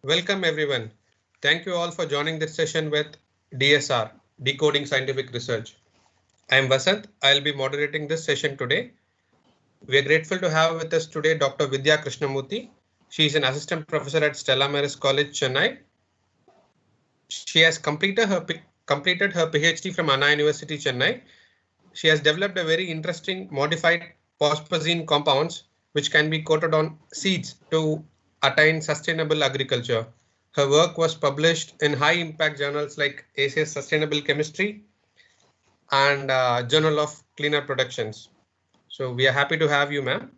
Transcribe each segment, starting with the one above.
Welcome everyone. Thank you all for joining this session with DSR, Decoding Scientific Research. I am Vasant. I'll be moderating this session today. We are grateful to have with us today Dr. Vidya Krishamoorthy. She is an assistant professor at Stella Maris College, Chennai. She has completed her PhD from Anna University, Chennai. She has developed a very interesting modified phosphazene compounds which can be coated on seeds to attain sustainable agriculture. Her work was published in high impact journals like ACS Sustainable Chemistry and Journal of Cleaner Productions. So we are happy to have you, ma'am.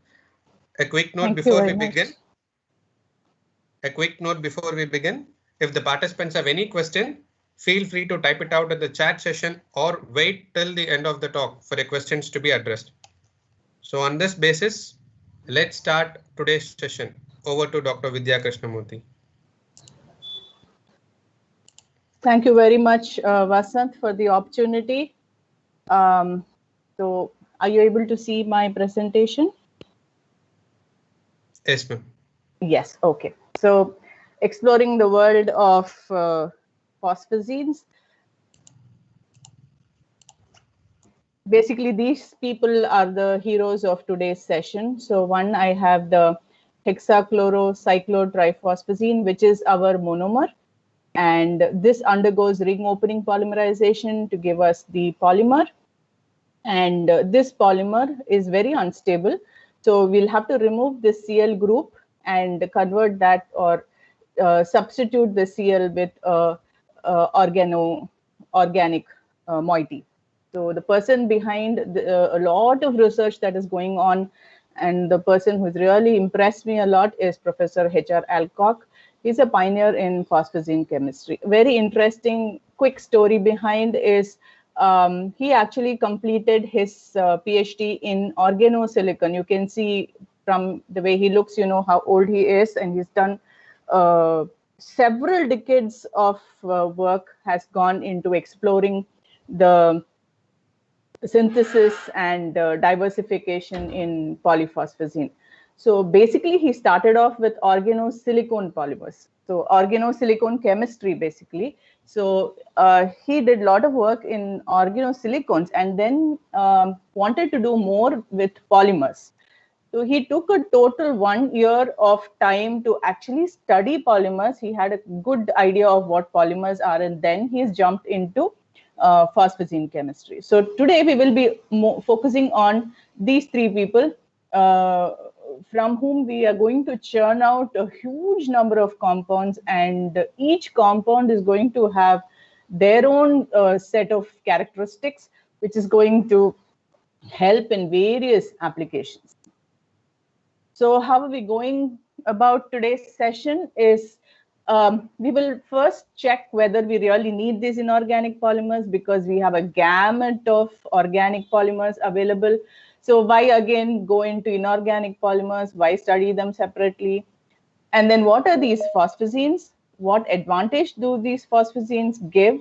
A quick note Thank you before we very begin. much. A quick note before we begin. If the participants have any question, feel free to type it out in the chat session or wait till the end of the talk for the questions to be addressed. So on this basis, let's start today's session. Over to Dr. Vidya Krishnamurthy. Thank you very much, Vasant, for the opportunity. So, are you able to see my presentation? Yes, ma'am. Yes, okay. So, exploring the world of phosphazenes. Basically, these people are the heroes of today's session. So, one, I have the hexachlorocyclotriphosphazene, which is our monomer. And this undergoes ring opening polymerization to give us the polymer. And this polymer is very unstable. So we'll have to remove the Cl group and convert that or substitute the Cl with organic moiety. So the person behind a lot of research that is going on, and the person who's really impressed me a lot is Professor H.R. Alcock. He's a pioneer in phosphazene chemistry. Very interesting, quick story behind is he actually completed his PhD in organosilicon. You can see from the way he looks, you know how old he is, and he's done several decades of work has gone into exploring the synthesis and diversification in polyphosphazene. So basically, he started off with organosilicon polymers. So organosilicon chemistry, basically. So he did a lot of work in organosilicons and then wanted to do more with polymers. So he took a total 1 year of time to actually study polymers. He had a good idea of what polymers are, and then he's jumped into phosphazene chemistry. So today we will be focusing on these three people from whom we are going to churn out a huge number of compounds, and each compound is going to have their own set of characteristics, which is going to help in various applications. So how are we going about today's session is we will first check whether we really need these inorganic polymers, because we have a gamut of organic polymers available. So why again go into inorganic polymers? Why study them separately? And then what are these phosphazenes? What advantage do these phosphazenes give?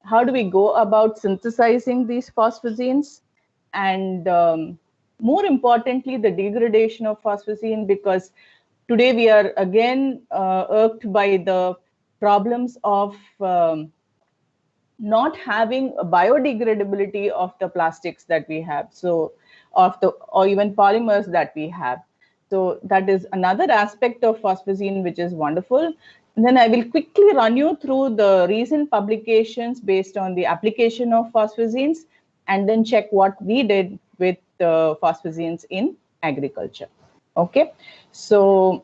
How do we go about synthesizing these phosphazenes? And more importantly, the degradation of phosphazene, because today we are again irked by the problems of not having a biodegradability of the plastics that we have, so or even polymers that we have. So that is another aspect of phosphazene which is wonderful. And then I will quickly run you through the recent publications based on the application of phosphazenes, and then check what we did with phosphazenes in agriculture. Okay, so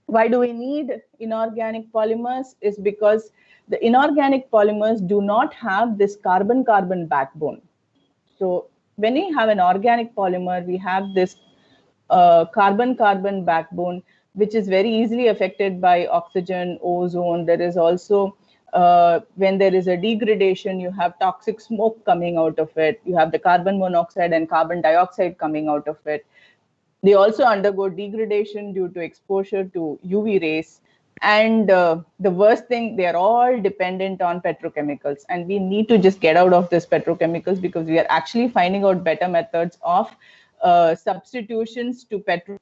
why do we need inorganic polymers is because the inorganic polymers do not have this carbon-carbon backbone. So when we have an organic polymer, we have this carbon-carbon backbone, which is very easily affected by oxygen, ozone. There is also, when there is a degradation, you have toxic smoke coming out of it. You have the carbon monoxide and carbon dioxide coming out of it. They also undergo degradation due to exposure to UV rays. And the worst thing, they are all dependent on petrochemicals. And we need to just get out of this petrochemicals, because we are actually finding out better methods of substitutions to petrochemicals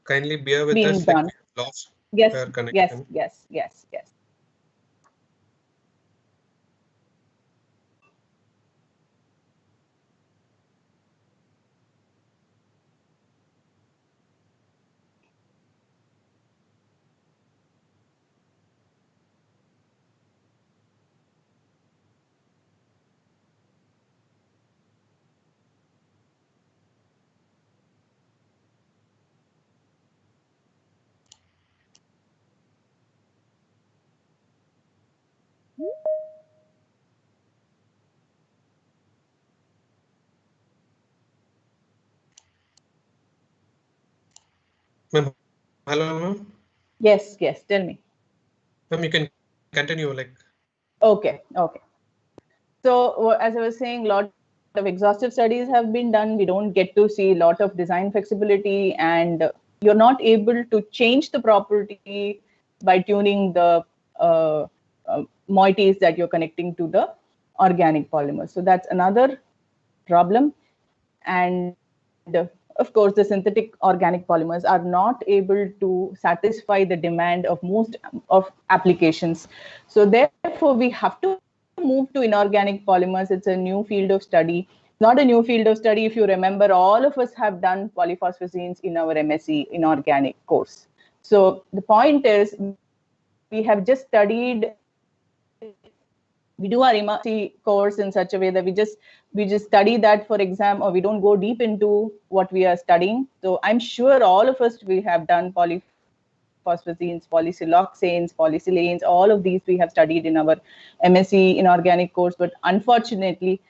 Kindly bear with being us, done. like lost Yes, your yes, connection. yes, yes, yes. Ma'am, hello, ma'am. Yes, yes, tell me. Ma'am, you can continue. Like, Okay, okay. So as I was saying, a lot of exhaustive studies have been done. We don't get to see a lot of design flexibility, and you're not able to change the property by tuning the moieties that you're connecting to the organic polymer. So that's another problem. And of course, the synthetic organic polymers are not able to satisfy the demand of most of applications. So therefore, we have to move to inorganic polymers. It's a new field of study. Not a new field of study. If you remember, all of us have done polyphosphazenes in our MSc inorganic course. So the point is, we have just studied, we do our MSc course in such a way that we just study that for exam, or we don't go deep into what we are studying. So I'm sure all of us, we have done polyphosphazenes, polysiloxanes, polysilanes, all of these we have studied in our MSc inorganic course. But unfortunately,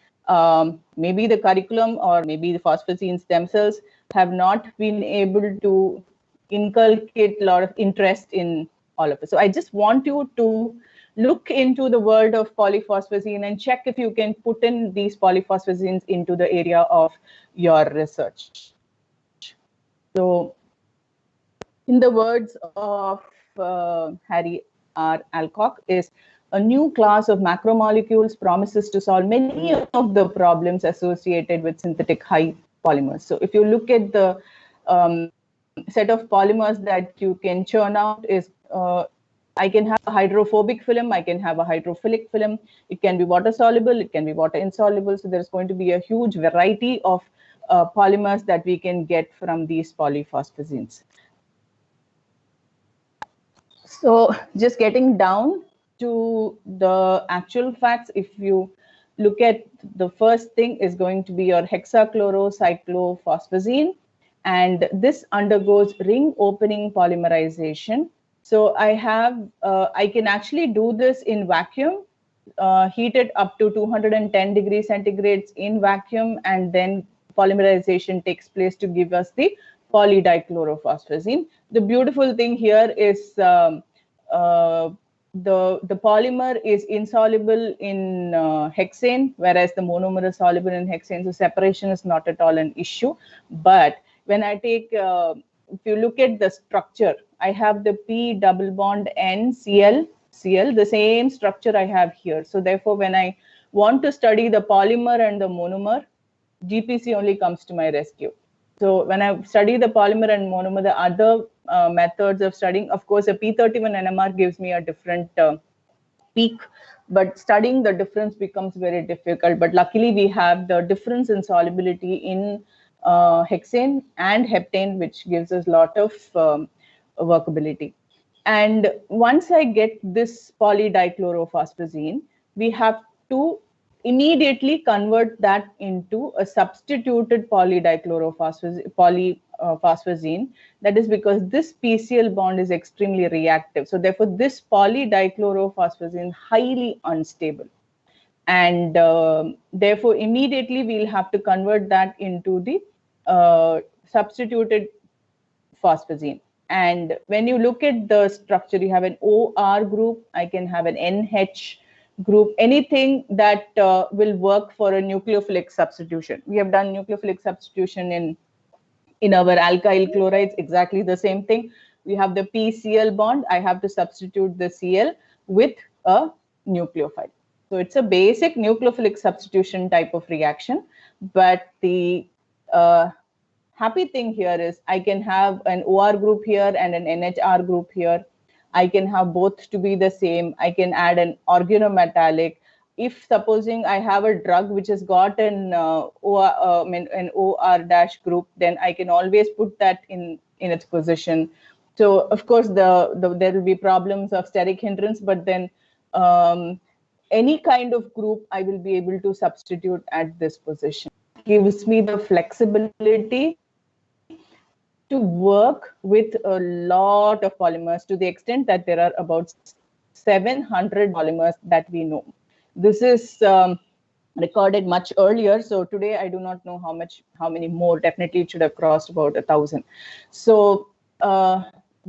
maybe the curriculum or maybe the phosphazenes themselves have not been able to inculcate a lot of interest in all of us. So I just want you to look into the world of polyphosphazene and check if you can put in these polyphosphazenes into the area of your research. So, in the words of Harry R. Alcock, is a new class of macromolecules promises to solve many of the problems associated with synthetic high polymers. So, if you look at the set of polymers that you can churn out, is I can have a hydrophobic film, I can have a hydrophilic film, it can be water soluble, it can be water insoluble. So there's going to be a huge variety of polymers that we can get from these polyphosphazenes. So just getting down to the actual facts, if you look at the first thing is going to be your hexachlorocyclophosphazine, and this undergoes ring opening polymerization. So I can actually do this in vacuum, heat it up to 210 degrees centigrades in vacuum, and then polymerization takes place to give us the polydichlorophosphazine. The beautiful thing here is the polymer is insoluble in hexane, whereas the monomer is soluble in hexane. So separation is not at all an issue. But when I take, if you look at the structure, I have the P double bond N Cl, the same structure I have here. So therefore, when I want to study the polymer and the monomer, GPC only comes to my rescue. So when I study the polymer and monomer, the other methods of studying, of course, a P31 NMR gives me a different peak, but studying the difference becomes very difficult. But luckily, we have the difference in solubility in hexane and heptane, which gives us a lot of workability. And once I get this polydichlorophosphazine, we have to immediately convert that into a substituted polyphosphazine. That is because this PCl bond is extremely reactive. So therefore, this polydichlorophosphazine highly unstable. And therefore, immediately we'll have to convert that into the substituted phosphazine. And when you look at the structure, you have an OR group, I can have an NH group, anything that will work for a nucleophilic substitution. We have done nucleophilic substitution in our alkyl chlorides, exactly the same thing. We have the PCl bond, I have to substitute the Cl with a nucleophile. So it's a basic nucleophilic substitution type of reaction, but the happy thing here is I can have an OR group here and an NHR group here. I can have both to be the same. I can add an organometallic. If supposing I have a drug which has got an an OR dash group, then I can always put that in its position. So of course there will be problems of steric hindrance, but then any kind of group I will be able to substitute at this position. Gives me the flexibility to work with a lot of polymers, to the extent that there are about 700 polymers that we know. This is recorded much earlier, so today I do not know how many more. Definitely it should have crossed about 1,000. So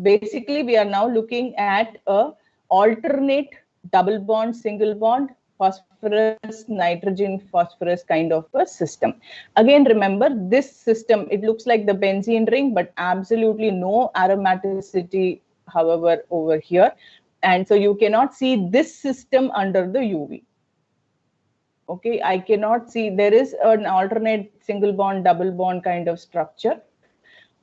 basically we are now looking at a alternate double bond, single bond, phosphorus, nitrogen, phosphorus kind of a system. Again, remember this system, it looks like the benzene ring, but absolutely no aromaticity, however, over here. And so you cannot see this system under the UV. Okay, I cannot see, there is an alternate single bond, double bond kind of structure,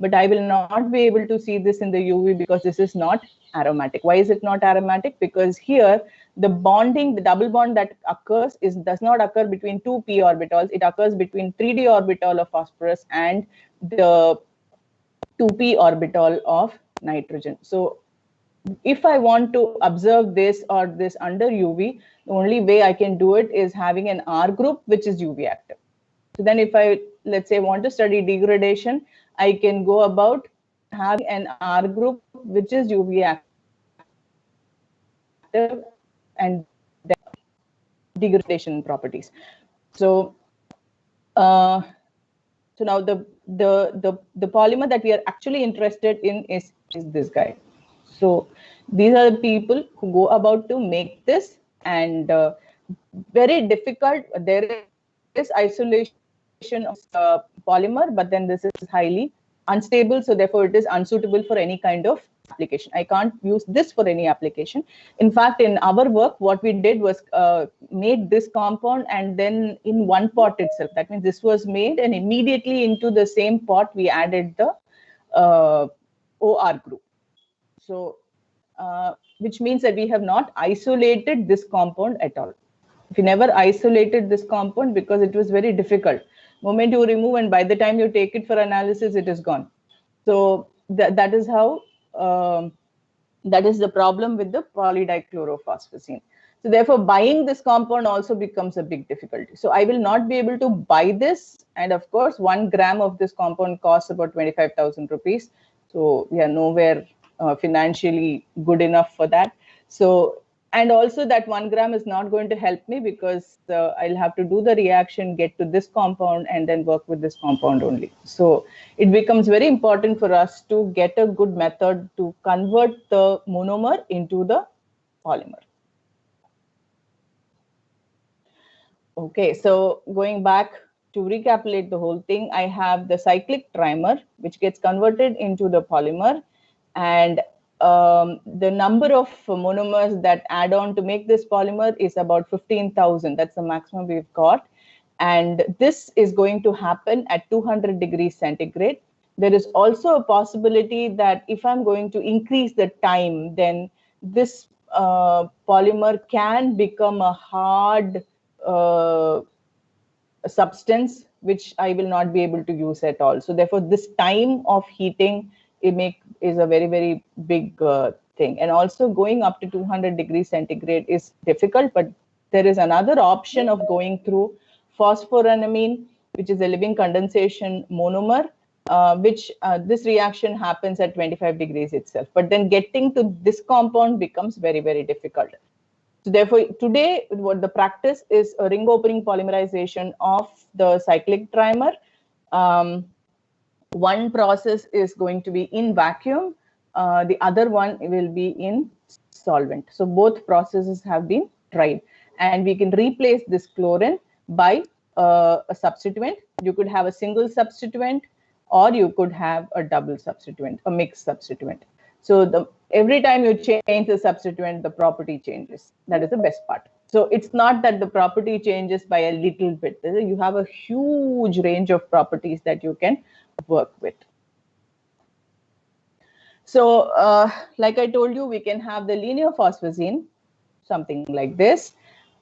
but I will not be able to see this in the UV because this is not aromatic. Why is it not aromatic? Because here the bonding, the double bond that occurs does not occur between two p orbitals. It occurs between 3d orbital of phosphorus and the 2p orbital of nitrogen. So if I want to observe this or this under UV, the only way I can do it is having an R group which is UV active. So then if I, let's say, want to study degradation, I can go about having an R group which is UV active and degradation properties. So so now the polymer that we are actually interested in is this guy. So these are the people who go about to make this, and very difficult. There is isolation of polymer, but then this is highly unstable, so therefore it is unsuitable for any kind of application. I can't use this for any application. In fact, in our work, what we did was made this compound and then in one pot itself. That means this was made, and immediately into the same pot we added the OR group. So which means that we have not isolated this compound at all. We never isolated this compound because it was very difficult. Moment you remove, and by the time you take it for analysis, it is gone. So that is how that is the problem with the polydichlorophosphazine. So therefore, buying this compound also becomes a big difficulty. So I will not be able to buy this, and of course, 1 gram of this compound costs about 25,000 rupees. So we are nowhere financially good enough for that. So, and also that 1 gram is not going to help me because I'll have to do the reaction, get to this compound, and then work with this compound only. So it becomes very important for us to get a good method to convert the monomer into the polymer. Okay, so going back to recapitulate the whole thing, I have the cyclic trimer, which gets converted into the polymer, and the number of monomers that add on to make this polymer is about 15,000. That's the maximum we've got. And this is going to happen at 200 degrees centigrade. There is also a possibility that if I'm going to increase the time, then this polymer can become a hard substance, which I will not be able to use at all. So therefore, this time of heating is a very, very big thing. And also going up to 200 degrees centigrade is difficult, but there is another option of going through phosphoramine, which is a living condensation monomer, which this reaction happens at 25 degrees itself. But then getting to this compound becomes very, very difficult. So therefore, today, what the practice is a ring opening polymerization of the cyclic trimer. One process is going to be in vacuum. The other one will be in solvent. So both processes have been tried. And we can replace this chlorine by a substituent. You could have a single substituent, or you could have a double substituent, a mixed substituent. So every time you change the substituent, the property changes. That is the best part. So it's not that the property changes by a little bit. You have a huge range of properties that you can work with. So like I told you, we can have the linear phosphazene, something like this.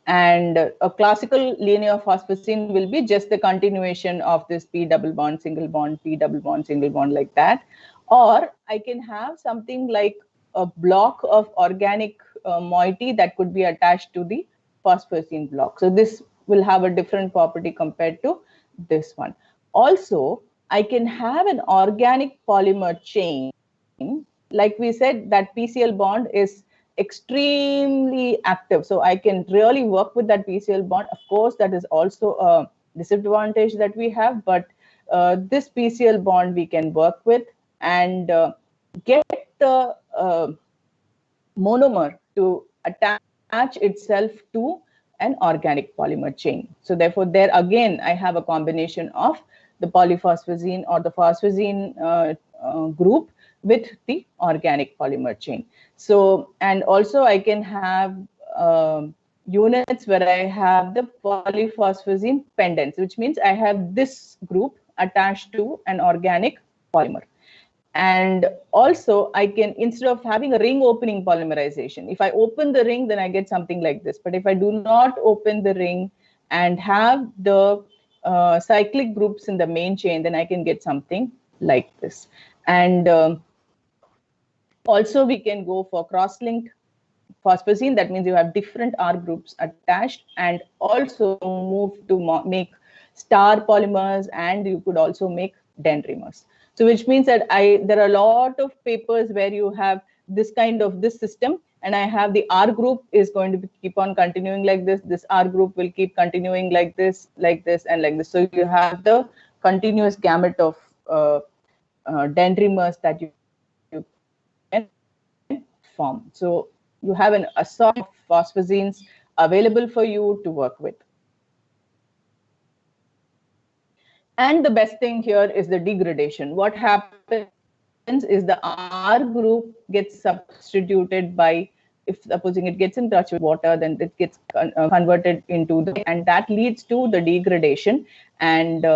And a classical linear phosphazene will be just the continuation of this P double bond, single bond, P double bond, single bond, like that. Or I can have something like a block of organic moiety that could be attached to the phosphazene block. So this will have a different property compared to this one. Also, I can have an organic polymer chain. Like we said, that PCl bond is extremely active. So I can really work with that PCl bond. Of course, that is also a disadvantage that we have, but this PCl bond we can work with and get the monomer to attach itself to an organic polymer chain. So therefore, there again, I have a combination of the polyphosphazene or the phosphazene group with the organic polymer chain. So, and also I can have units where I have the polyphosphazene pendants, which means I have this group attached to an organic polymer. And also I can, instead of having a ring opening polymerization, if I open the ring, then I get something like this. But if I do not open the ring and have the cyclic groups in the main chain, then I can get something like this. And also we can go for cross-linked phosphazene. That means you have different R groups attached, and also move to make star polymers, and you could also make dendrimers. So which means that there are a lot of papers where you have this kind of this system, and I have the R group is going to keep on continuing like this. This R group will keep continuing like this, and like this. So you have the continuous gamut of dendrimers that you can form. So you have an assortment of phosphazenes available for you to work with. And the best thing here is the degradation. What happens is the R group gets substituted by, if supposing it gets in touch with water, then it gets converted into the, and that leads to the degradation. And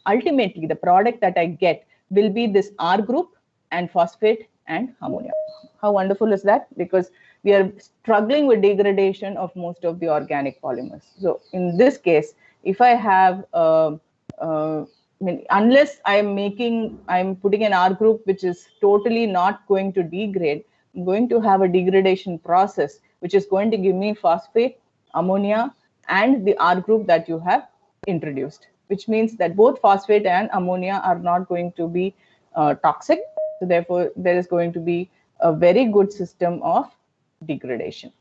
ultimately, the product that I get will be this R group and phosphate and ammonia. How wonderful is that? Because we are struggling with degradation of most of the organic polymers. So in this case, if I have I mean, unless I'm putting an R group which is totally not going to degrade, I'm going to have a degradation process which is going to give me phosphate, ammonia, and the R group that you have introduced, which means that both phosphate and ammonia are not going to be toxic. So therefore, there is going to be a very good system of degradation.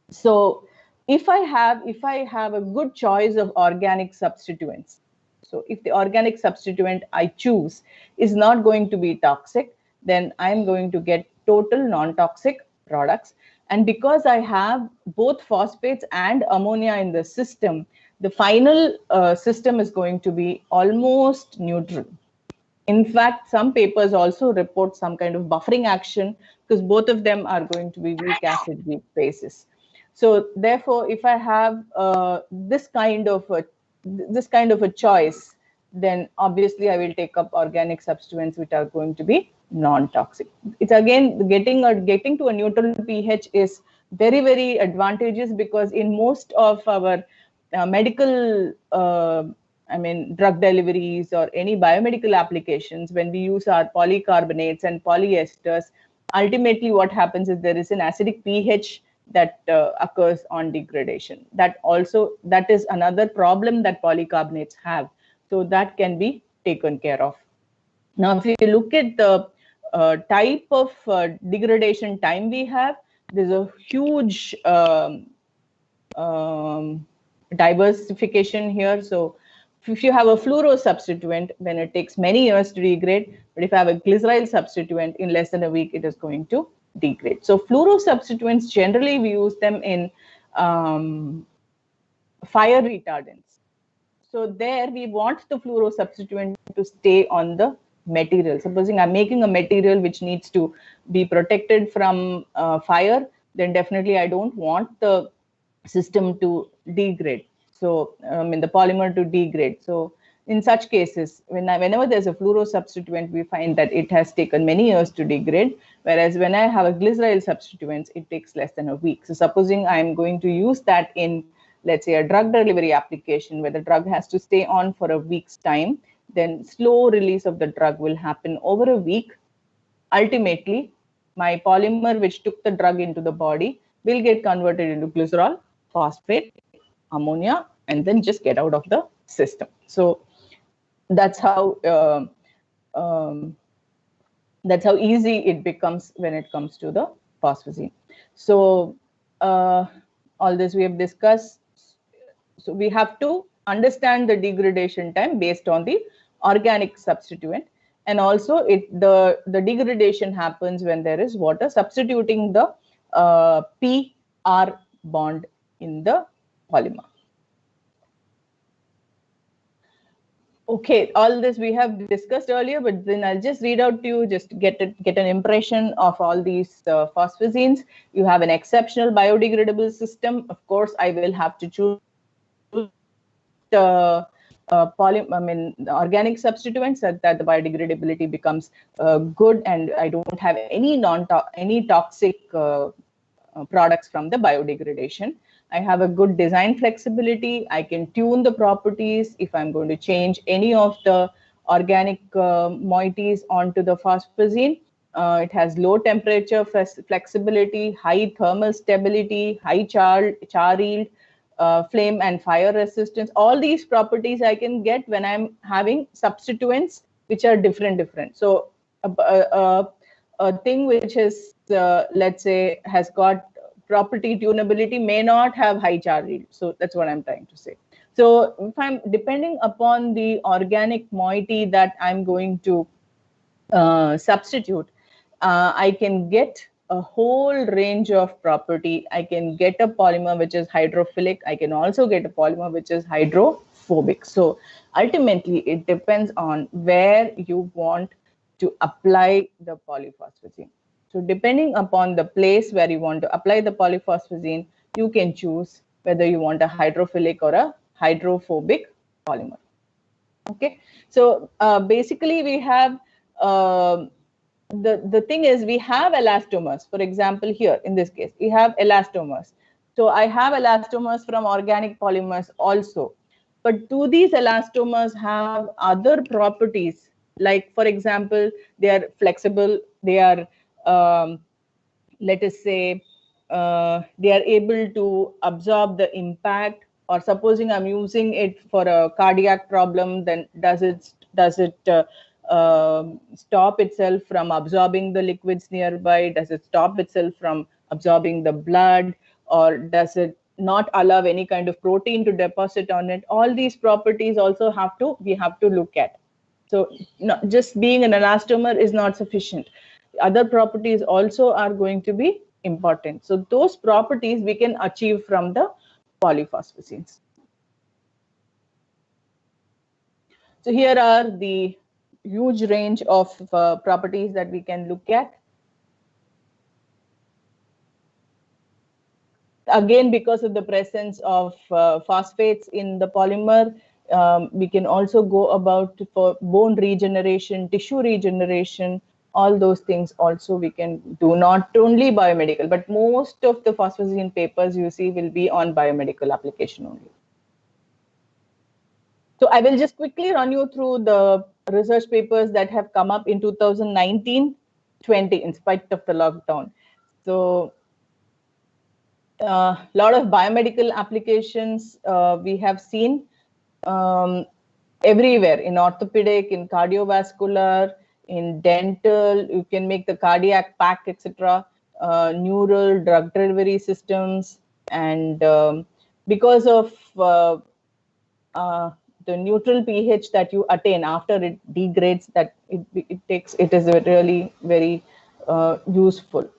So if I have a good choice of organic substituents, so if the organic substituent I choose is not going to be toxic, then I'm going to get total non-toxic products. And because I have both phosphates and ammonia in the system, the final system is going to be almost neutral. In fact, some papers also report some kind of buffering action because both of them are going to be weak acid, weak bases. So therefore, if I have this kind of a choice, then obviously I will take up organic substituents which are going to be non-toxic. It's again getting to a neutral pH is very, very advantageous, because in most of our medical drug deliveries or any biomedical applications, when we use our polycarbonates and polyesters, ultimately what happens is there is an acidic pH that occurs on degradation. That is another problem that polycarbonates have. So that can be taken care of. Now, if you look at the type of degradation time we have, there's a huge diversification here. So if you have a fluoro substituent, then it takes many years to degrade. But if I have a glyceryl substituent, in less than a week, it is going to degrade. So fluoro substituents, generally we use them in fire retardants. So there we want the fluoro substituent to stay on the material. Supposing I'm making a material which needs to be protected from fire, then definitely I don't want the system to degrade. So the polymer to degrade. So in such cases, whenever there's a fluoro substituent, we find that it has taken many years to degrade, whereas when I have a glyceryl substituents, it takes less than a week. So supposing I'm going to use that in, let's say, a drug delivery application where the drug has to stay on for a week's time, then slow release of the drug will happen over a week. Ultimately, my polymer which took the drug into the body will get converted into glycerol, phosphate, ammonia, and then just get out of the system. So that's how easy it becomes when it comes to the phosphazene. So all this we have discussed. So we have to understand the degradation time based on the organic substituent, and also the degradation happens when there is water substituting the PR bond in the polymer. Okay, all this we have discussed earlier, but then I'll just read out to you, just get an impression of all these phosphazenes. You have an exceptional biodegradable system. Of course, I will have to choose organic substituents so that the biodegradability becomes good, and I don't have any toxic products from the biodegradation. I have a good design flexibility. I can tune the properties if I'm going to change any of the organic moieties onto the phosphazene. It has low temperature flexibility, high thermal stability, high char yield, flame and fire resistance. All these properties I can get when I'm having substituents which are different. So a thing which is, let's say, has got property tunability may not have high char yield. So that's what I'm trying to say. So if I'm depending upon the organic moiety that I'm going to substitute, I can get a whole range of property. I can get a polymer which is hydrophilic. I can also get a polymer which is hydrophobic. So ultimately, it depends on where you want to apply the polyphosphazene. So depending upon the place where you want to apply the polyphosphazene, you can choose whether you want a hydrophilic or a hydrophobic polymer. Okay, so basically we have the thing is, we have elastomers. For example, here in this case, we have elastomers. So I have elastomers from organic polymers also. But do these elastomers have other properties? Like, for example, they are flexible. They are, let us say, they are able to absorb the impact. Or supposing I'm using it for a cardiac problem, then does it stop itself from absorbing the liquids nearby? Does it stop itself from absorbing the blood? Or does it not allow any kind of protein to deposit on it? All these properties also we have to look at. So just being an elastomer is not sufficient. Other properties also are going to be important. So those properties we can achieve from the polyphosphazenes. So here are the huge range of properties that we can look at. Again, because of the presence of phosphates in the polymer, we can also go about for bone regeneration, tissue regeneration, all those things also we can do, not only biomedical, but most of the phosphazene papers you see will be on biomedical application only. So I will just quickly run you through the research papers that have come up in 2019-20 in spite of the lockdown. So a lot of biomedical applications we have seen everywhere, in orthopedic, in cardiovascular, in dental. You can make the cardiac pack, etc. Neural drug delivery systems, and because of the neutral pH that you attain after it degrades, that it is really very useful.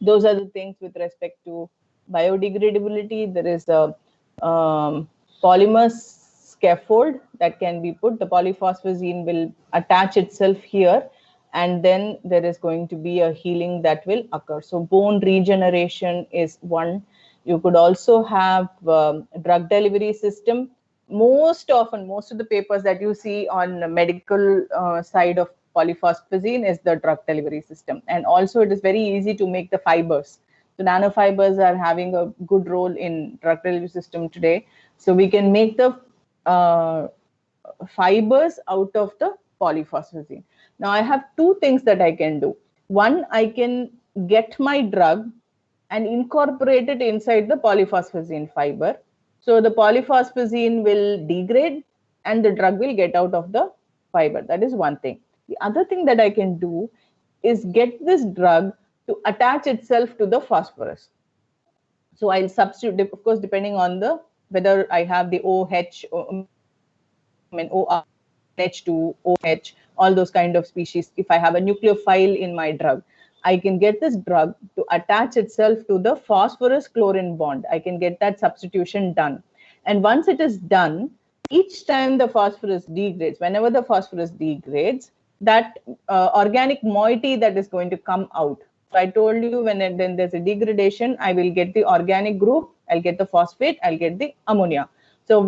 Those are the things with respect to biodegradability. There is a polymer scaffold that can be put. The polyphosphazene will attach itself here, and then there is going to be a healing that will occur. So bone regeneration is one. You could also have drug delivery system most of the papers that you see on the medical side of polyphosphazine is the drug delivery system. And also it is very easy to make the fibers. So nanofibers are having a good role in drug delivery system today. So we can make the fibers out of the polyphosphazine. Now I have two things that I can do. One, I can get my drug and incorporate it inside the polyphosphazine fiber. So the polyphosphazine will degrade and the drug will get out of the fiber. That is one thing. The other thing that I can do is get this drug to attach itself to the phosphorus. So I'll substitute, of course, depending on the whether I have the OH, OR, H2, OH, all those kind of species. If I have a nucleophile in my drug, I can get this drug to attach itself to the phosphorus chlorine bond. I can get that substitution done. And once it is done, each time the phosphorus degrades, whenever the phosphorus degrades, that organic moiety that is going to come out. So I told you when then there's a degradation, I will get the organic group, I'll get the phosphate, I'll get the ammonia. So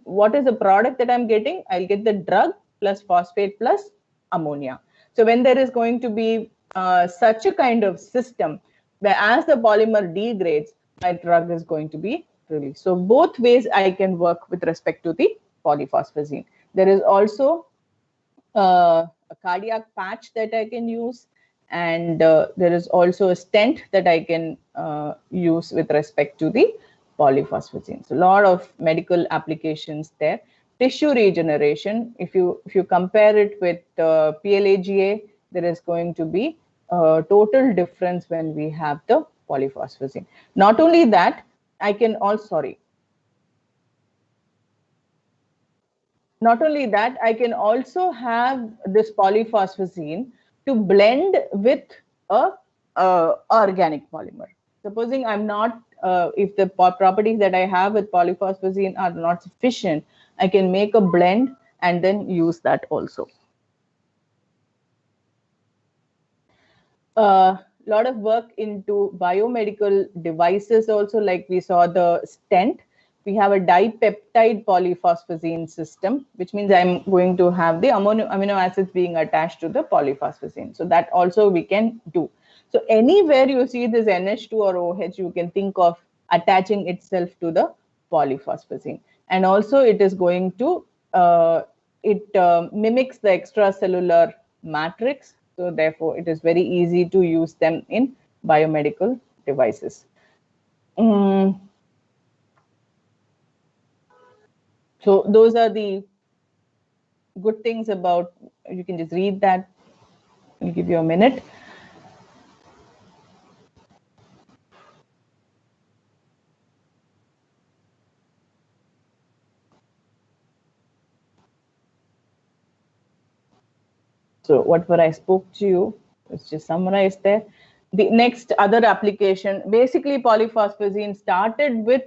what is the product that I'm getting? I'll get the drug plus phosphate plus ammonia. So when there is going to be such a kind of system where as the polymer degrades, my drug is going to be released. So both ways I can work with respect to the polyphosphazine. There is also a cardiac patch that I can use, and there is also a stent that I can use with respect to the polyphosphazine. So a lot of medical applications there. Tissue regeneration, if you compare it with PLAGA, there is going to be a total difference when we have the polyphosphazine. Not only that, I can also have this polyphosphazine to blend with a organic polymer. Supposing I'm not, if the properties that I have with polyphosphazine are not sufficient, I can make a blend and then use that also. Lot of work into biomedical devices also, like we saw the stent. We have a dipeptide polyphosphazine system, which means I'm going to have the amino acids being attached to the polyphosphazine. So that also we can do. So anywhere you see this NH2 or OH, you can think of attaching itself to the polyphosphazine. And also it is going to, mimics the extracellular matrix. So therefore, it is very easy to use them in biomedical devices. So those are the good things about, you can just read that. I'll give you a minute. So whatever I spoke to you, it's just summarized there. The next other application, basically polyphosphazine started with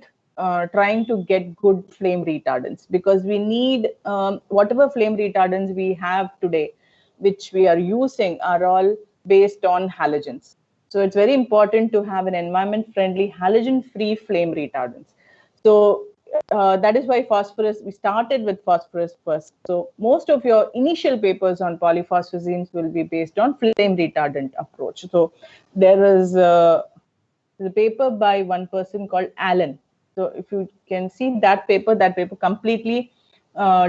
trying to get good flame retardants, because we need whatever flame retardants we have today, which we are using, are all based on halogens. So it's very important to have an environment-friendly, halogen-free flame retardants. So that is why phosphorus, we started with phosphorus first. So most of your initial papers on polyphosphazines will be based on flame retardant approach. So there is a paper by one person called Allen. So if you can see that paper completely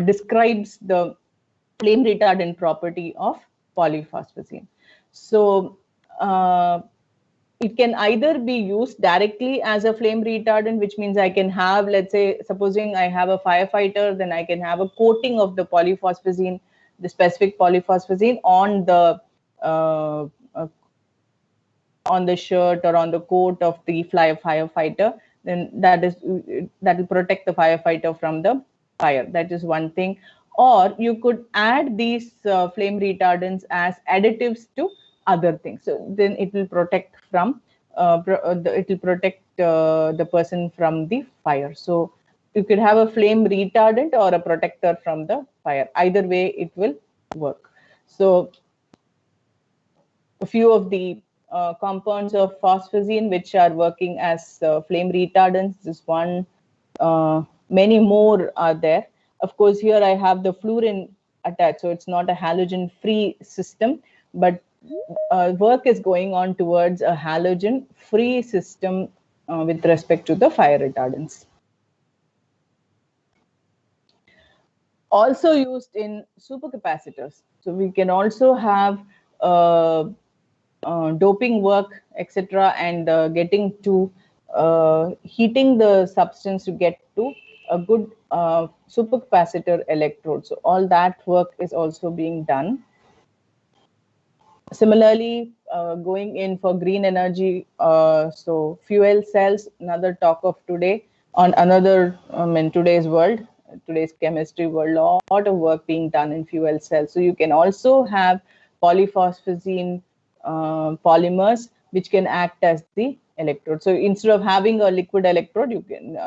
describes the flame retardant property of polyphosphazine. So it can either be used directly as a flame retardant, which means I can have, let's say, supposing I have a firefighter, then I can have a coating of the polyphosphazine, the specific polyphosphazine on the shirt or on the coat of the firefighter. Then that will protect the firefighter from the fire. That is one thing. Or you could add these flame retardants as additives to other things. So then it will protect from the person from the fire. So you could have a flame retardant or a protector from the fire. Either way, it will work. So a few of the compounds of phosphazine which are working as flame retardants. This one, many more are there. Of course, here I have the fluorine attached, so it's not a halogen-free system, but work is going on towards a halogen-free system with respect to the fire retardants. Also used in supercapacitors. So we can also have doping work, etc., and getting to heating the substance to get to a good supercapacitor electrode. So all that work is also being done. Similarly, going in for green energy, so fuel cells, another talk of today on another, in today's world, today's chemistry world, a lot of work being done in fuel cells. So you can also have polyphosphazene polymers, which can act as the electrode. So instead of having a liquid electrode, you can,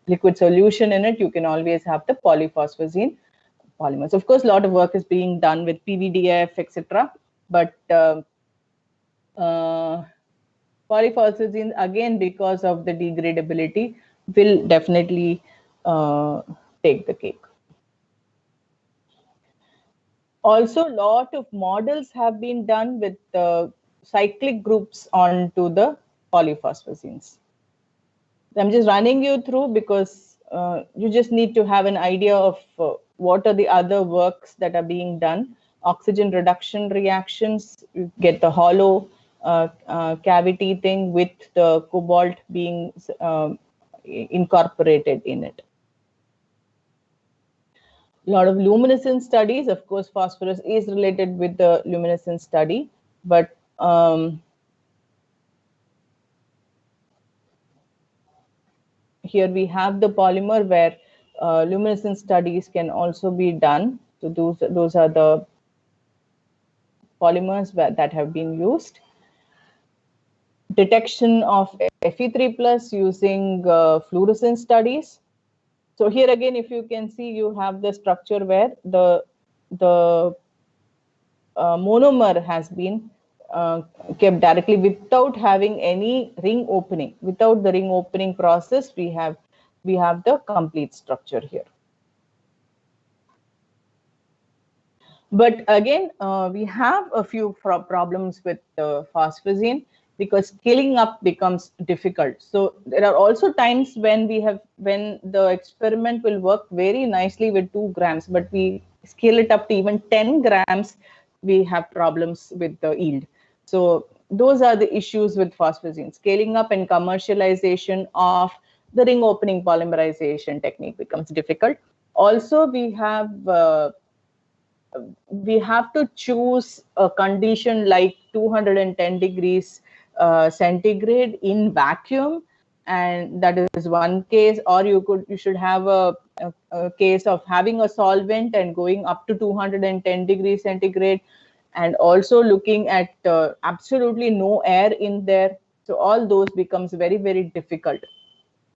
liquid solution in it, you can always have the polyphosphazene polymers. Of course, a lot of work is being done with PVDF, etc. But polyphosphazene, again, because of the degradability, will definitely take the cake. Also, a lot of models have been done with cyclic groups onto the polyphosphazenes. I'm just running you through because you just need to have an idea of what are the other works that are being done. Oxygen reduction reactions, you get the hollow cavity thing with the cobalt being incorporated in it. A lot of luminescence studies. Of course, phosphorus is related with the luminescence study, but here we have the polymer where luminescence studies can also be done. So those are the polymers that have been used. Detection of Fe3+ using fluorescence studies. So here again, if you can see, you have the structure where the monomer has been kept directly without having any ring opening. Without the ring opening process, we have the complete structure here. But again, we have a few problems with phosphazene because scaling up becomes difficult. So there are also times when the experiment will work very nicely with 2 grams, but we scale it up to even 10 grams, we have problems with the yield. So those are the issues with phosphazene. Scaling up and commercialization of the ring opening polymerization technique becomes difficult. Also, we have to choose a condition like 210 degrees centigrade in vacuum, and that is one case. Or you should have a case of having a solvent and going up to 210 degrees centigrade, and also looking at absolutely no air in there. So all those becomes very, very difficult.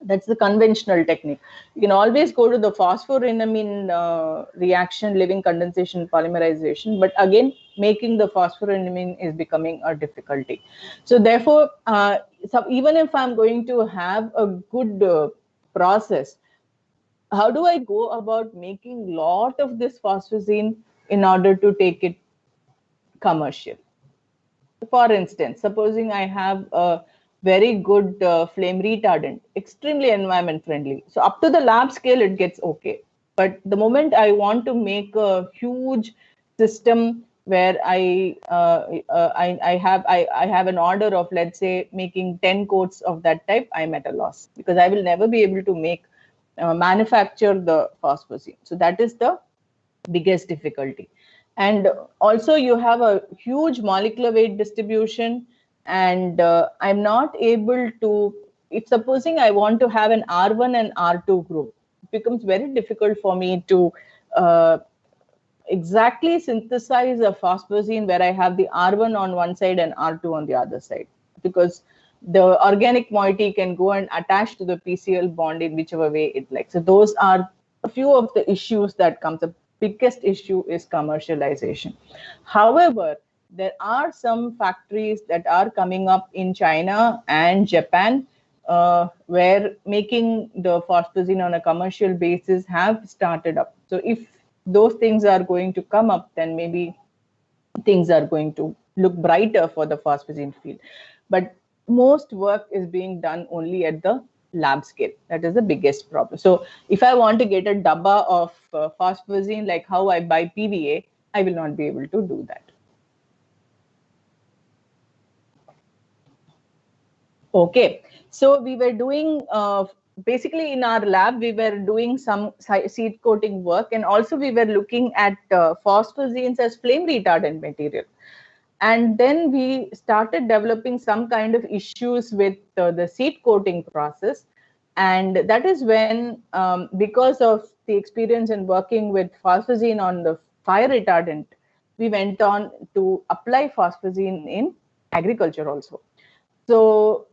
That's the conventional technique. You can always go to the phosphorenamine reaction, living condensation, polymerization. But again, making the phosphorenamine is becoming a difficulty. So therefore, so even if I'm going to have a good process, how do I go about making a lot of this phosphazene in order to take it commercial? For instance, supposing I have a very good flame retardant, extremely environment friendly. So up to the lab scale, it gets okay. But the moment I want to make a huge system where I have an order of, let's say, making 10 coats of that type, I'm at a loss because I will never be able to manufacture the phosphazene. So that is the biggest difficulty. And also you have a huge molecular weight distribution, and I'm not able to, if supposing I want to have an R1 and R2 group, it becomes very difficult for me to exactly synthesize a phosphazene where I have the R1 on one side and R2 on the other side, because the organic moiety can go and attach to the PCl bond in whichever way it likes. So those are a few of the issues that comes up. Biggest issue is commercialization. However, there are some factories that are coming up in China and Japan where making the phosphazene on a commercial basis have started up. So if those things are going to come up, then maybe things are going to look brighter for the phosphazene field. But most work is being done only at the lab scale. That is the biggest problem. So if I want to get a dabba of phosphazene, like how I buy PVA, I will not be able to do that. Okay, so we were doing basically in our lab, we were doing some seed coating work, and also we were looking at phosphazenes as flame retardant material. And then we started developing some kind of issues with the seed coating process. And that is when, because of the experience in working with phosphazene on the fire retardant, we went on to apply phosphazene in agriculture also. So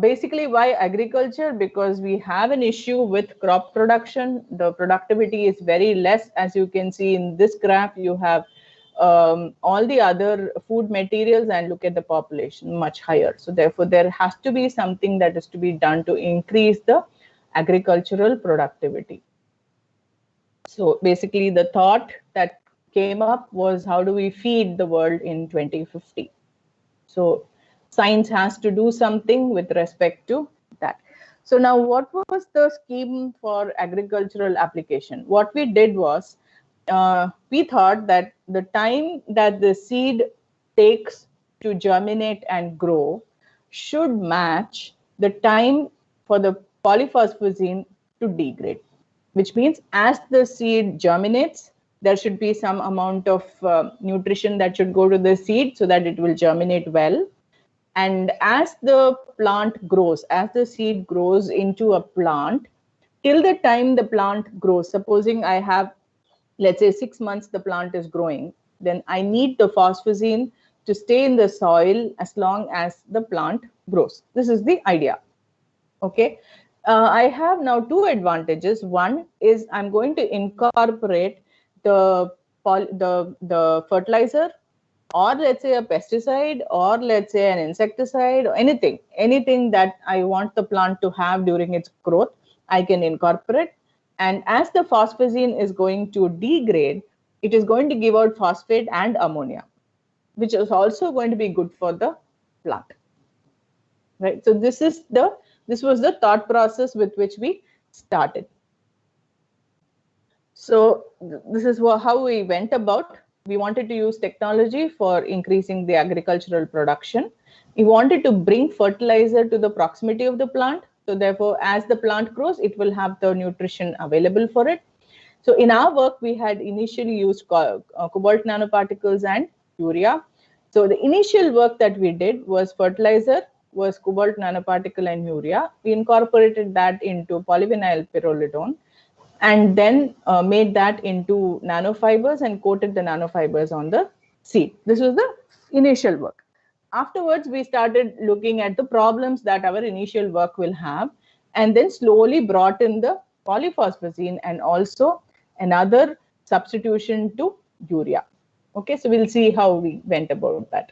basically, why agriculture? Because we have an issue with crop production. The productivity is very less. As you can see in this graph, you have all the other food materials and look at the population much higher. So therefore, there has to be something that is to be done to increase the agricultural productivity. So basically, the thought that came up was, how do we feed the world in 2050? So science has to do something with respect to that. So now, what was the scheme for agricultural application? What we did was, we thought that the time that the seed takes to germinate and grow should match the time for the polyphosphazene to degrade, which means as the seed germinates, there should be some amount of nutrition that should go to the seed so that it will germinate well. And as the plant grows, as the seed grows into a plant, till the time the plant grows, supposing I have, let's say 6 months the plant is growing, then I need the phosphazene to stay in the soil as long as the plant grows. This is the idea. Okay. I have now two advantages. One is I'm going to incorporate the fertilizer, or let's say a pesticide, or let's say an insecticide, or anything that I want the plant to have during its growth, I can incorporate. And as the phosphazene is going to degrade, it is going to give out phosphate and ammonia, which is also going to be good for the plant. Right. So this was the thought process with which we started. So this is how we went about. We wanted to use technology for increasing the agricultural production. We wanted to bring fertilizer to the proximity of the plant. So therefore, as the plant grows, it will have the nutrition available for it. So in our work, we had initially used cobalt nanoparticles and urea. So the initial work that we did was fertilizer, was cobalt nanoparticle and urea. We incorporated that into polyvinyl pyrrolidone, and then made that into nanofibers and coated the nanofibers on the seed. This was the initial work. Afterwards, we started looking at the problems that our initial work will have, and then slowly brought in the polyphosphazene and also another substitution to urea. Okay, so we'll see how we went about that.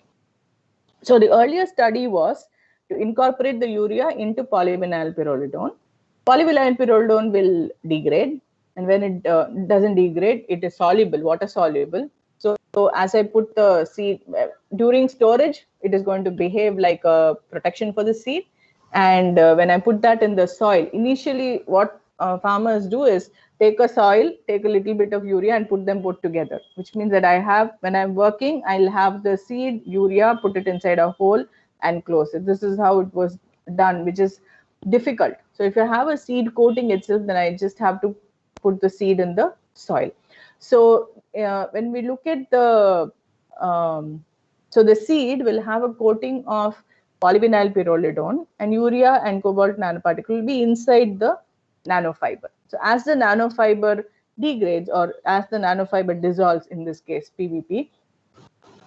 So the earlier study was to incorporate the urea into polyvinyl pyrrolidone. Polyvinyl pyrrolidone will degrade, and when it doesn't degrade, it is soluble, water soluble. So as I put the seed during storage, it is going to behave like a protection for the seed. And when I put that in the soil, initially what farmers do is take a soil, take a little bit of urea and put them both together, which means that I have, when I'm working, I'll have the seed, urea, put it inside a hole and close it. This is how it was done, which is difficult. So if I have a seed coating itself, then I just have to put the seed in the soil. So when we look at the, so the seed will have a coating of polyvinyl pyrrolidone, and urea and cobalt nanoparticle will be inside the nanofiber. So as the nanofiber degrades, or as the nanofiber dissolves, in this case PVP,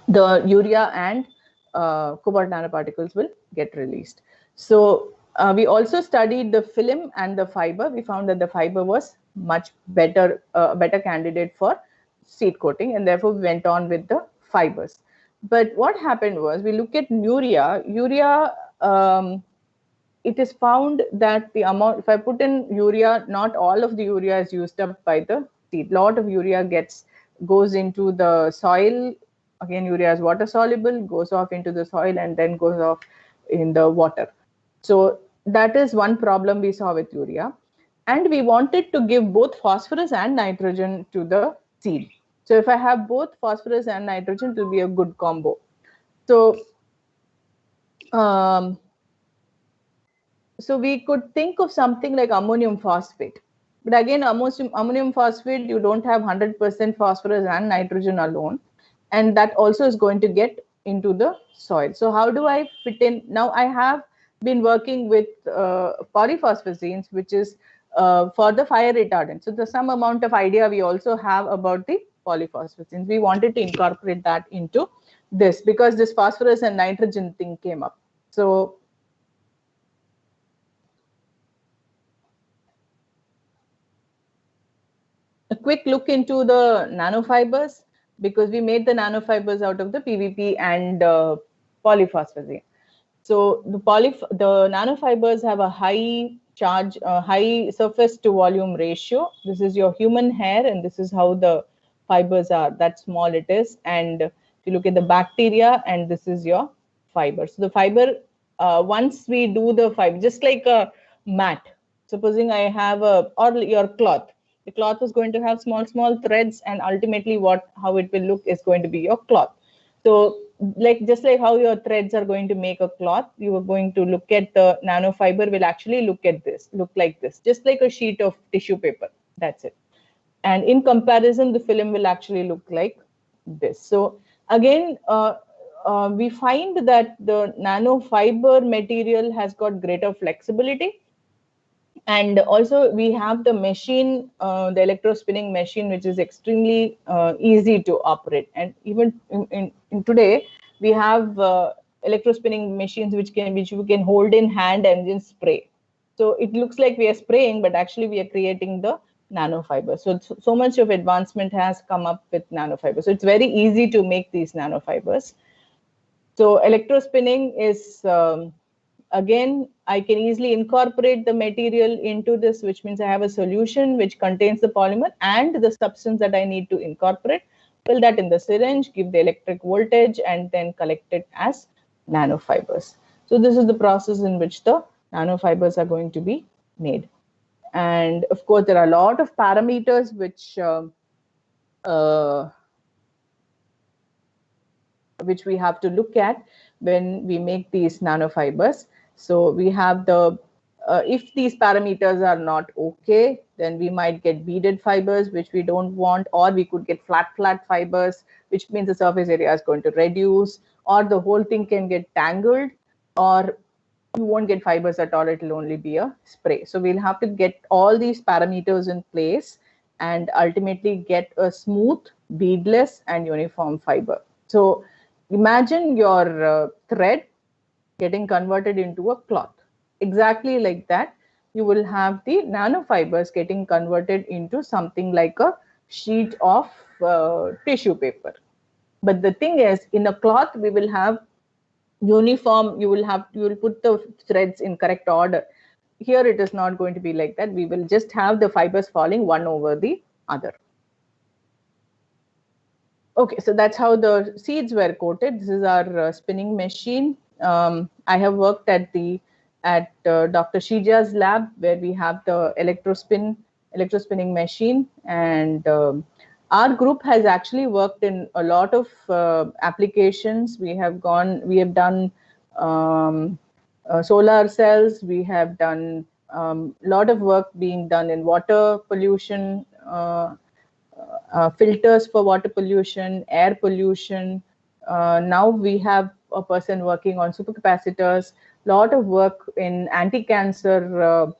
the urea and cobalt nanoparticles will get released. So we also studied the film and the fiber. We found that the fiber was much better, better candidate for seed coating, and therefore we went on with the fibers. But what happened was, we look at urea. Urea it is found that the amount, if I put in urea, not all of the urea is used up by the seed. Lot of urea goes into the soil. Again, urea is water soluble, goes off into the soil and then goes off in the water. So that is one problem we saw with urea. And we wanted to give both phosphorus and nitrogen to the seed. So if I have both phosphorus and nitrogen, it will be a good combo. So so we could think of something like ammonium phosphate. But again, ammonium phosphate, you don't have 100% phosphorus and nitrogen alone. And that also is going to get into the soil. So how do I fit in? Now I have been working with polyphosphazenes, which is for the fire retardant. So there's some amount of idea we also have about the polyphosphazenes. We wanted to incorporate that into this because this phosphorus and nitrogen thing came up. So a quick look into the nanofibers, because we made the nanofibers out of the PVP and polyphosphazene. So the nanofibers have a high charge, high surface to volume ratio. This is your human hair, and this is how the fibers are. That small it is. And if you look at the bacteria, and this is your fiber. So the fiber, once we do the fiber, just like a mat. Supposing I have or your cloth. The cloth is going to have small threads, and ultimately how it will look is going to be your cloth. So just like how your threads are going to make a cloth, you are going to look at the nanofiber will actually look like this, just like a sheet of tissue paper. That's it. And in comparison, the film will actually look like this. So again, we find that the nanofiber material has got greater flexibility. And also we have the machine, the electrospinning machine, which is extremely easy to operate. And even in today, we have electrospinning machines which we can hold in hand and then spray. So it looks like we are spraying, but actually we are creating the nanofiber. So much of advancement has come up with nanofiber. So it's very easy to make these nanofibers. So electrospinning is again, I can easily incorporate the material into this, which means I have a solution which contains the polymer and the substance that I need to incorporate, fill that in the syringe, give the electric voltage, and then collect it as nanofibers. So this is the process in which the nanofibers are going to be made. And of course, there are a lot of parameters which we have to look at when we make these nanofibers. So we have if these parameters are not okay, then we might get beaded fibers, which we don't want, or we could get flat fibers, which means the surface area is going to reduce, or the whole thing can get tangled, or you won't get fibers at all, it will only be a spray. So we'll have to get all these parameters in place and ultimately get a smooth, beadless, and uniform fiber. So imagine your thread getting converted into a cloth. Exactly like that, you will have the nanofibers getting converted into something like a sheet of tissue paper. But the thing is, in a cloth, we will have uniform, you will put the threads in correct order. Here it is not going to be like that. We will just have the fibers falling one over the other. Okay, so that's how the seeds were coated. This is our spinning machine. I have worked at Dr. Shija's lab, where we have the electrospinning machine, and our group has actually worked in a lot of applications. We have done solar cells. We have done a lot of work being done in water pollution, filters for water pollution, air pollution. Now we have a person working on supercapacitors, lot of work in anti-cancer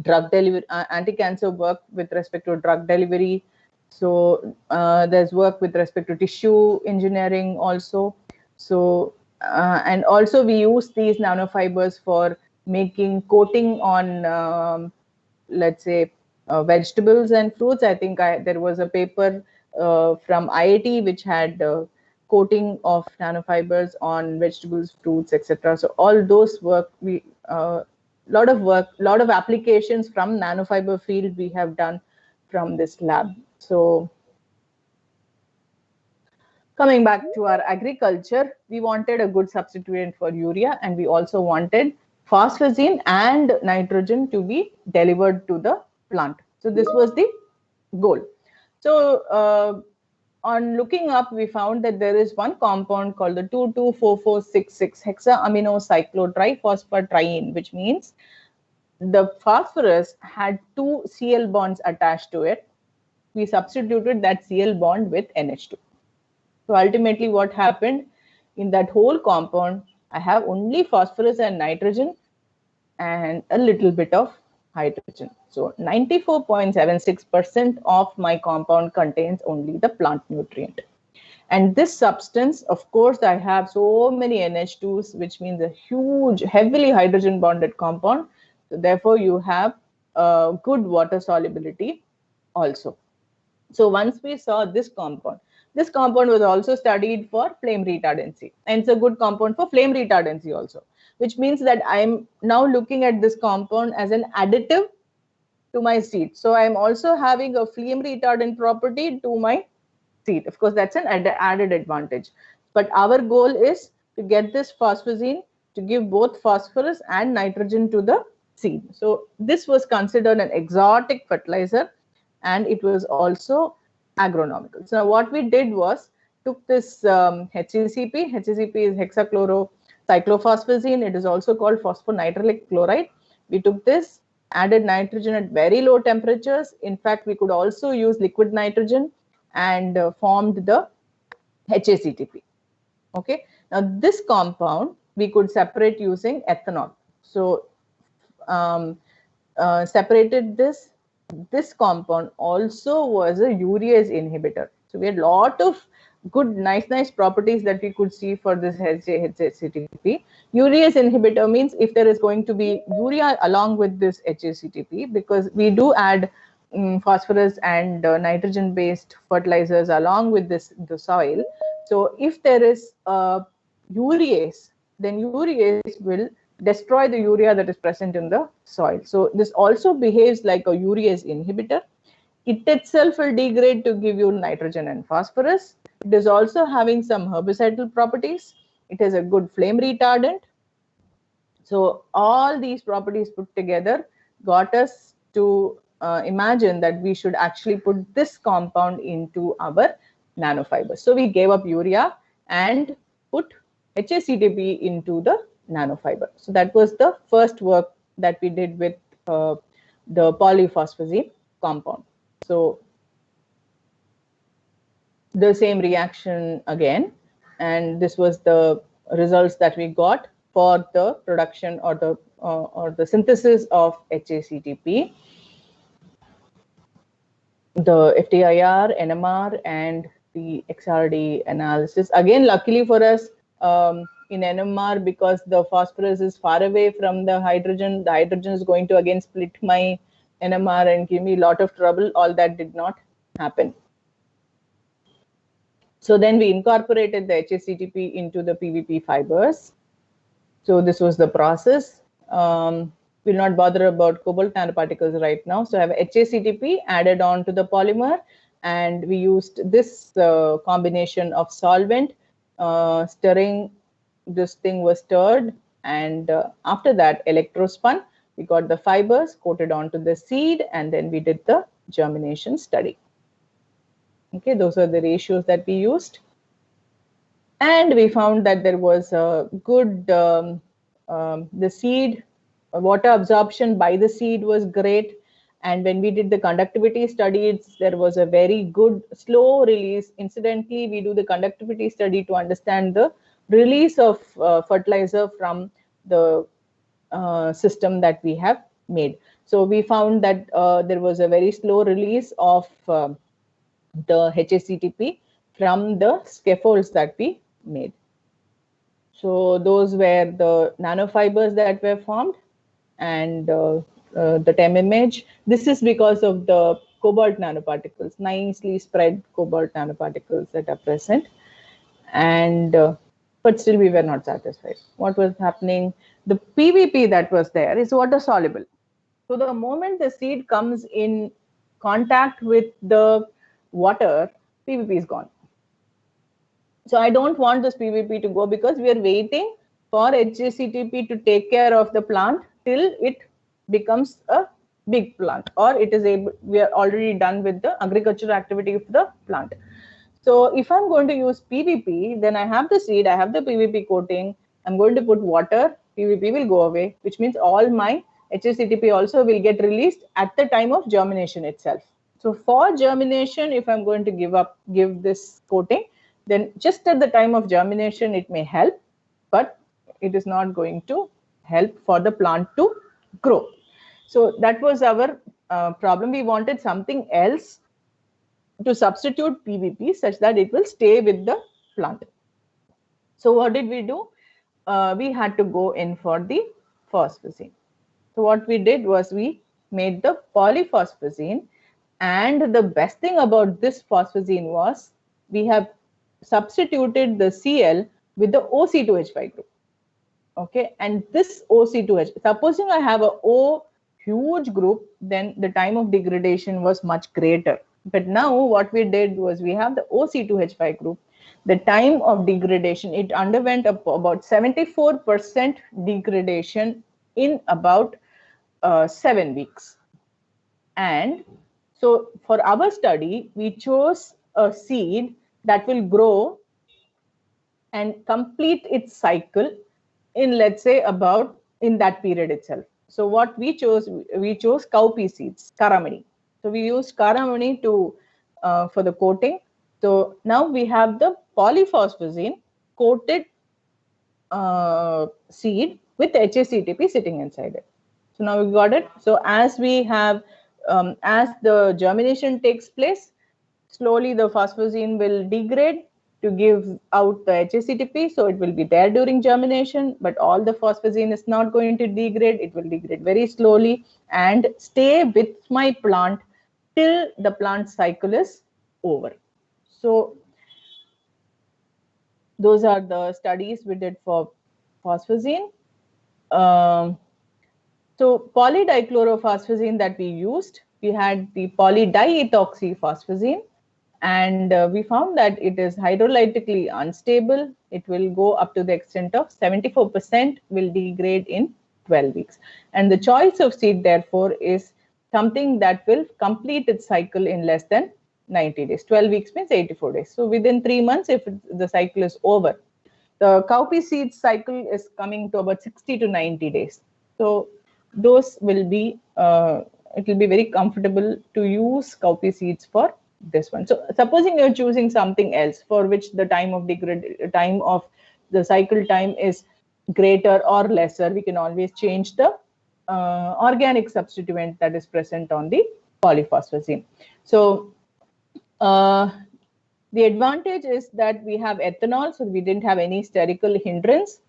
drug delivery, anti-cancer work with respect to drug delivery. So there's work with respect to tissue engineering also. So and also we use these nanofibers for making coating on let's say vegetables and fruits. I think there was a paper from IIT which had coating of nanofibers on vegetables, fruits, etc. So all those work, lot of work, lot of applications from nanofiber field we have done from this lab. So coming back to our agriculture, we wanted a good substituent for urea, and we also wanted phosphazene and nitrogen to be delivered to the plant. So this was the goal. So on looking up, we found that there is one compound called the 224466 hexaaminocyclotriphosphatriene, which means the phosphorus had 2 Cl bonds attached to it. We substituted that Cl bond with NH2. So ultimately what happened in that whole compound, I have only phosphorus and nitrogen and a little bit of hydrogen. So 94.76% of my compound contains only the plant nutrient. And this substance, of course, I have so many NH2s, which means a huge, heavily hydrogen bonded compound. So therefore, you have good water solubility also. So once we saw this compound was also studied for flame retardancy, and it's a good compound for flame retardancy also, which means that I'm now looking at this compound as an additive to my seed. So I'm also having a flame retardant property to my seed. Of course, that's an added advantage. But our goal is to get this phosphazene to give both phosphorus and nitrogen to the seed. So this was considered an exotic fertilizer, and it was also agronomical. So now what we did was took this HCCP. HCCP is hexachlorocyclophosphazine. It is also called phosphonitrile chloride. We took this, added nitrogen at very low temperatures. In fact, we could also use liquid nitrogen and formed the HACTP. Okay. Now this compound we could separate using ethanol. So separated this. This compound also was a urease inhibitor. So we had a lot of good, nice properties that we could see for this HACTP. Urease inhibitor means if there is going to be urea along with this HACTP, because we do add phosphorus and nitrogen based fertilizers along with the soil. So if there is urease, then urease will destroy the urea that is present in the soil. So this also behaves like a urease inhibitor. It itself will degrade to give you nitrogen and phosphorus. It is also having some herbicidal properties. It is a good flame retardant. So all these properties put together got us to imagine that we should actually put this compound into our nanofibers. So we gave up urea and put HACTP into the nanofiber. So that was the first work that we did with the polyphosphazene compound. So the same reaction again, and this was the results that we got for the production or the synthesis of HACTP. The FTIR, NMR, and the XRD analysis. Again, luckily for us, in NMR, because the phosphorus is far away from the hydrogen is going to again split my NMR and give me a lot of trouble. All that did not happen. So then we incorporated the HACTP into the PVP fibers. So this was the process. We'll not bother about cobalt nanoparticles right now. So I have HACTP added on to the polymer, and we used this combination of solvent, stirring. This thing was stirred, and after that electrospun, we got the fibers coated onto the seed, and then we did the germination study. Okay, those are the ratios that we used, and we found that there was a good the seed water absorption by the seed was great. And when we did the conductivity studies, there was a very good slow release. Incidentally, we do the conductivity study to understand the release of fertilizer from the system that we have made. So we found that there was a very slow release of the HACTP from the scaffolds that we made. So those were the nanofibers that were formed, and the TEM image. This is because of the cobalt nanoparticles, nicely spread cobalt nanoparticles that are present. And but still we were not satisfied. What was happening? The PVP that was there is water soluble. So the moment the seed comes in contact with the water, PVP is gone. So I don't want this PVP to go because we are waiting for HACCP to take care of the plant till it becomes a big plant, or it is able, we are already done with the agricultural activity of the plant. So if I'm going to use PVP, then I have the seed, I have the PVP coating, I'm going to put water, PVP will go away, which means all my HACCP also will get released at the time of germination itself. So for germination, if I'm going to give this coating, then just at the time of germination, it may help, but it is not going to help for the plant to grow. So that was our problem. We wanted something else to substitute PVP such that it will stay with the plant. So what did we do? We had to go in for the phosphazene. So what we did was we made the polyphosphazene, and the best thing about this phosphazene was we have substituted the Cl with the OC2H5 group. Okay, and this OC2H, supposing I have a O huge group, then the time of degradation was much greater. But now what we did was we have the OC2H5 group. The time of degradation, it underwent about 74% degradation in about 7 weeks. And so for our study, we chose a seed that will grow and complete its cycle in, let's say, about in that period itself. So what we chose cowpea seeds, caramini. So we used caramini to for the coating. So now we have the polyphosphazene coated seed with HACCP sitting inside it. So now we got it. So as we have, as the germination takes place, slowly the phosphazene will degrade to give out the HACCP. So it will be there during germination, but all the phosphazene is not going to degrade. It will degrade very slowly and stay with my plant till the plant cycle is over. So those are the studies we did for phosphazene. So polydichlorophosphazene that we used, we had the polydieethoxyphosphazene, and we found that it is hydrolytically unstable. It will go up to the extent of 74% will degrade in 12 weeks. And the choice of seed, therefore, is something that will complete its cycle in less than 90 days. 12 weeks means 84 days. So within 3 months, if the cycle is over. The cowpea seed cycle is coming to about 60 to 90 days. So those will be, it will be very comfortable to use cowpea seeds for this one. So supposing you're choosing something else for which the time of the cycle time is greater or lesser, we can always change the organic substituent that is present on the polyphosphazene. So the advantage is that we have ethanol, so we didn't have any sterical hindrance.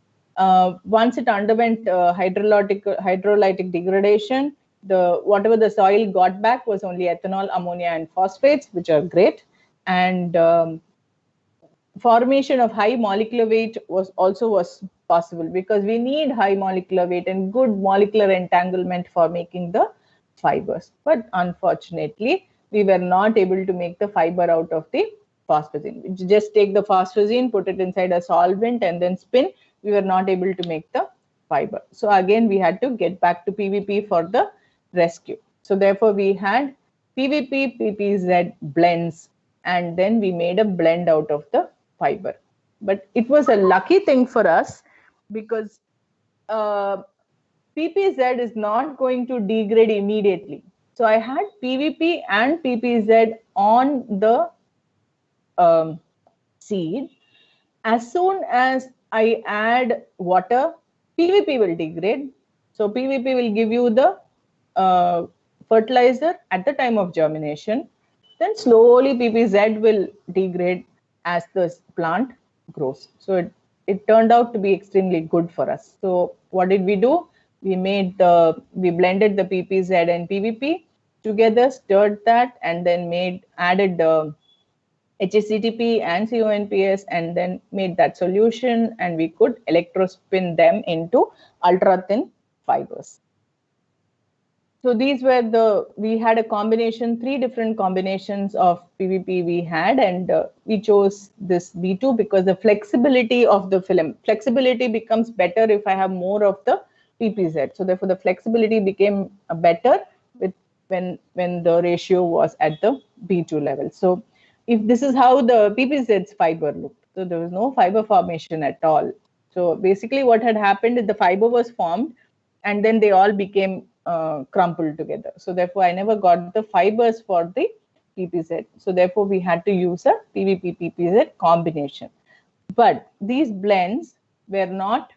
Once it underwent hydrolytic degradation, whatever the soil got back was only ethanol, ammonia, and phosphates, which are great. And formation of high molecular weight was possible because we need high molecular weight and good molecular entanglement for making the fibers. But unfortunately, we were not able to make the fiber out of the phosphazene. We just take the phosphazene, put it inside a solvent, and then spin. We were not able to make the fiber. So again, we had to get back to PVP for the rescue. So therefore, we had PVP, PPZ blends, and then we made a blend out of the fiber. But it was a lucky thing for us because PPZ is not going to degrade immediately. So I had PVP and PPZ on the seed. As soon as I add water, PVP will degrade. So PVP will give you the fertilizer at the time of germination. Then slowly PPZ will degrade as the plant grows. So it turned out to be extremely good for us. So what did we do? We blended the PPZ and PVP together, stirred that, and then added the HACTP and CONPS, and then made that solution, and we could electrospin them into ultra thin fibers. So these were we had a combination, 3 different combinations of PVP we had, and we chose this B2 because the flexibility of the film, flexibility becomes better if I have more of the PPZ. So therefore the flexibility became better with when the ratio was at the B2 level. So if this is how the PPZ's fiber looked, so there was no fiber formation at all. So basically what had happened is the fiber was formed and then they all became crumpled together. So therefore, I never got the fibers for the PPZ. So therefore, we had to use a PVP PPZ combination. But these blends were not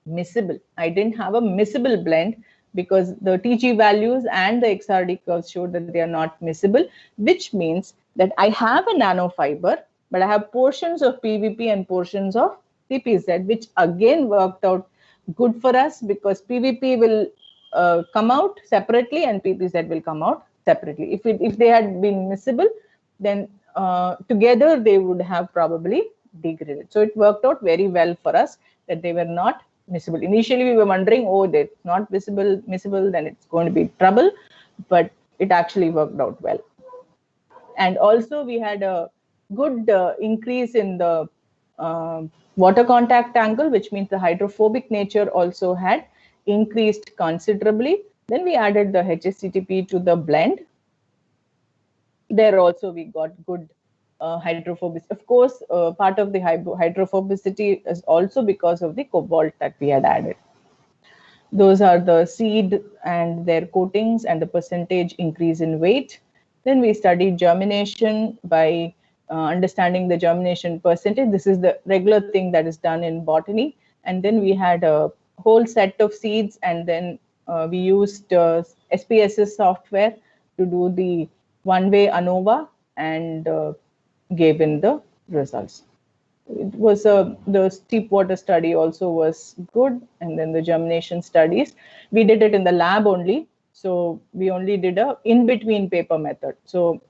miscible. I didn't have a miscible blend because the TG values and the XRD curves showed that they are not miscible, which means that I have a nanofiber, but I have portions of PVP and portions of PPZ, which again worked out good for us because PVP will come out separately and PPZ will come out separately. If they had been miscible, then together they would have probably degraded. So it worked out very well for us that they were not miscible. Initially, we were wondering, oh, they're not miscible, then it's going to be trouble, but it actually worked out well. And also, we had a good increase in the water contact angle, which means the hydrophobic nature also had increased considerably. Then we added the HACTP to the blend. There also we got good hydrophobicity. Of course, part of the hydrophobicity is also because of the cobalt that we had added. Those are the seed and their coatings and the percentage increase in weight. Then we studied germination by understanding the germination percentage. This is the regular thing that is done in botany. And then we had a whole set of seeds, and then we used SPSS software to do the one-way ANOVA and gave in the results. It was the steep water study also was good, and then the germination studies. We did it in the lab only, so we only did a in-between paper method. So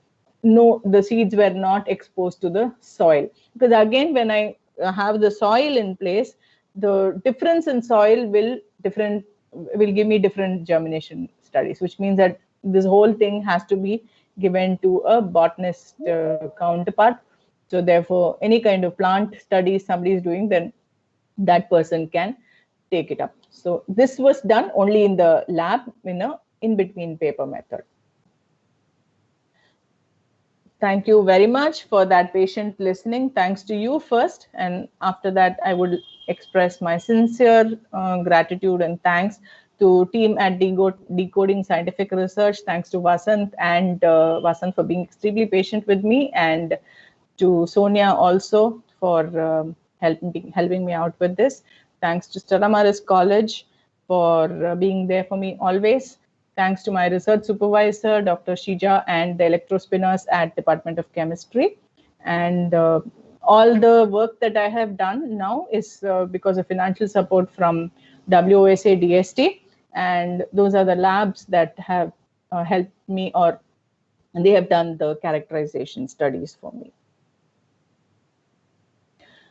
no, the seeds were not exposed to the soil, because again, when I have the soil in place, the difference in soil will give me different germination studies, which means that this whole thing has to be given to a botanist counterpart. So therefore, any kind of plant study somebody is doing, then that person can take it up. So this was done only in the lab in a in-between paper method. Thank you very much for that patient listening. Thanks to you first. And after that, I would express my sincere gratitude and thanks to team at Decoding Scientific Research. Thanks to Vasant and Vasant for being extremely patient with me, and to Sonia also for helping me out with this. Thanks to Stella Maris College for being there for me always. Thanks to my research supervisor, Dr. Shija, and the electrospinners at Department of Chemistry. And all the work that I have done now is because of financial support from WOSA DST. And those are the labs that have helped me, or they have done the characterization studies for me.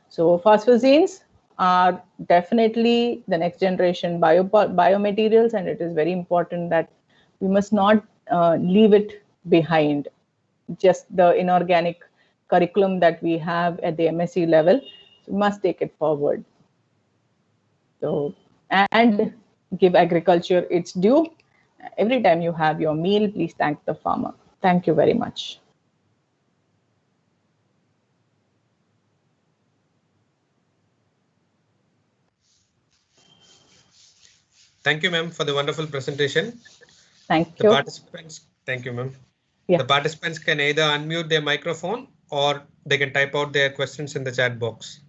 So phosphazenes are definitely the next generation biomaterials, and it is very important that we must not leave it behind. Just the inorganic curriculum that we have at the MSc level, so we must take it forward. So, and give agriculture its due. Every time you have your meal, please thank the farmer. Thank you very much. Thank you, ma'am, for the wonderful presentation. Thank you. The participants, thank you, ma'am. Yeah. The participants can either unmute their microphone or they can type out their questions in the chat box.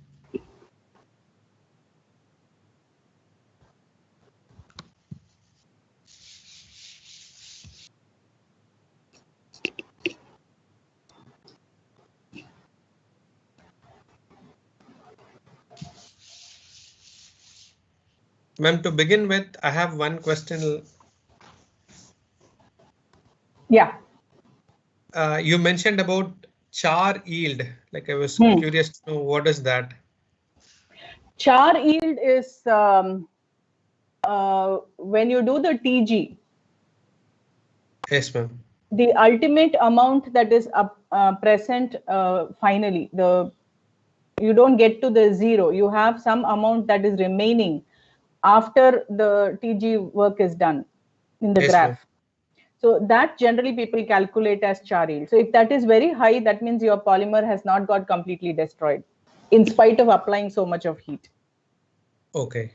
Ma'am, to begin with, I have one question. Yeah. You mentioned about char yield. Like I was Hmm. curious to know what is that? Char yield is when you do the TG. Yes, ma'am. The ultimate amount that is present finally, you don't get to the zero. You have some amount that is remaining after the TG work is done in the Yes, ma'am. graph. So that generally people calculate as char yield. So if that is very high, that means your polymer has not got completely destroyed in spite of applying so much of heat. Okay.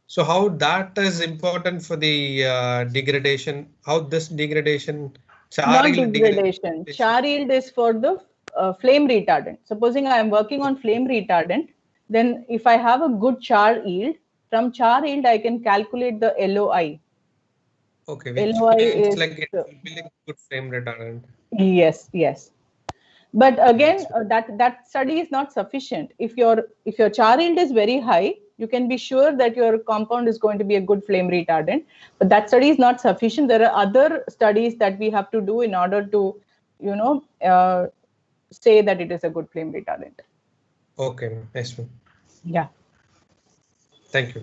So how that is important for the degradation? How this degradation, char Not yield degradation. degradation? Char yield is for the flame retardant. Supposing I am working on flame retardant, then if I have a good char yield, from char yield I can calculate the LOI. Okay, which LOI means is like it will be like good flame retardant. yes, yes. But Okay, again, that's that study is not sufficient. If your char yield is very high, you can be sure that your compound is going to be a good flame retardant. But that study is not sufficient. There are other studies that we have to do in order to, say that it is a good flame retardant. okay, ma'am. Yes, ma'am. Yeah. Thank you.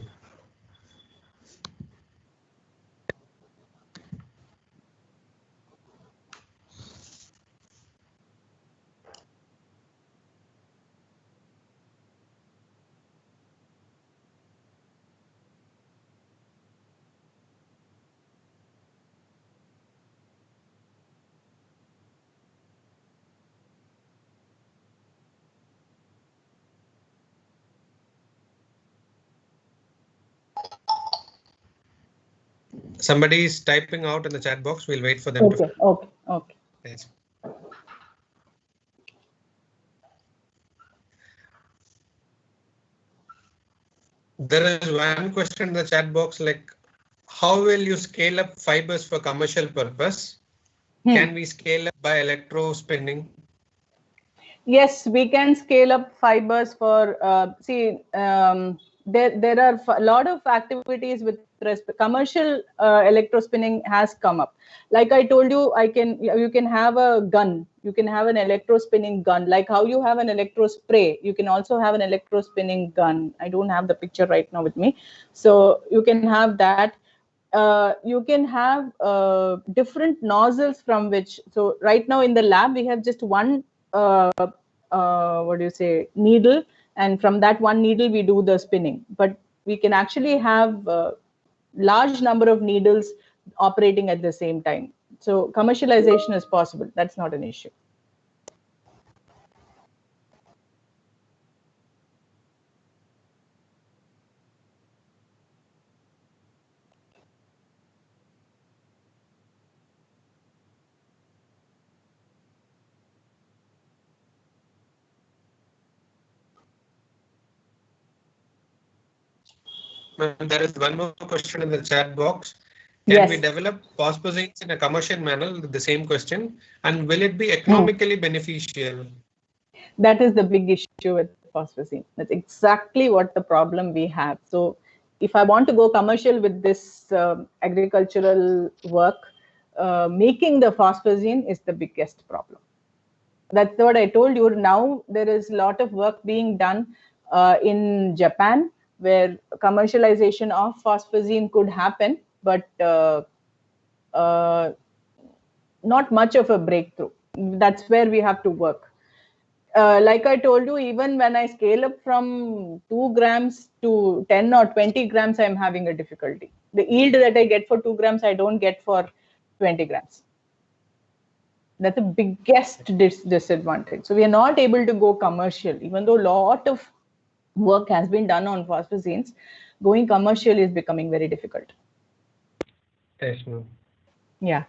Somebody is typing out in the chat box. We'll wait for them to. Okay. Okay. Okay. Yes. There is one question in the chat box like, how will you scale up fibers for commercial purpose? Can we scale up by electro spinning? Yes, we can scale up fibers for there are a lot of activities with commercial electrospinning has come up. Like I told you, you can have a gun, you can have an electrospinning gun, like how you have an electro spray, you can also have an electrospinning gun. I don't have the picture right now with me, so you can have that. You can have different nozzles from which, so right now in the lab we have just one needle, and from that one needle we do the spinning, but we can actually have large number of needles operating at the same time. So commercialization is possible. That's not an issue. There is one more question in the chat box. Can we Yes. develop phosphazenes in a commercial manner? The same question. And will it be economically beneficial? That is the big issue with phosphazene. That's exactly what the problem we have. So if I want to go commercial with this agricultural work, making the phosphazene is the biggest problem. That's what I told you. Now there is a lot of work being done in Japan where commercialization of phosphazene could happen, but not much of a breakthrough. That's where we have to work. Like I told you, even when I scale up from 2 grams to 10 or 20 grams, I'm having a difficulty. The yield that I get for 2 grams, I don't get for 20 grams. That's the biggest disadvantage. So we are not able to go commercial, even though a lot of work has been done on phosphazenes. Going commercial is becoming very difficult. Yes, ma'am. Yeah.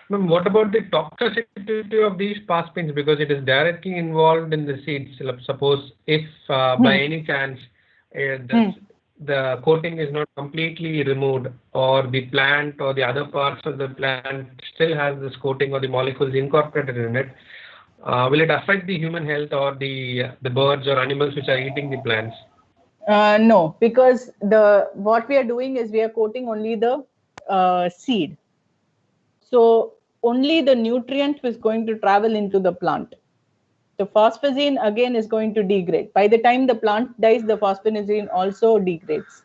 Ma'am, what about the toxicity of these phosphines? Because it is directly involved in the seeds. Suppose if by any chance the coating is not completely removed, or the plant or the other parts of the plant still has this coating or the molecules incorporated in it, will it affect the human health or the birds or animals which are eating the plants? No, because what we are doing is we are coating only the seed. So only the nutrient is going to travel into the plant. The phosphazene again is going to degrade. By the time the plant dies, the phosphazene also degrades.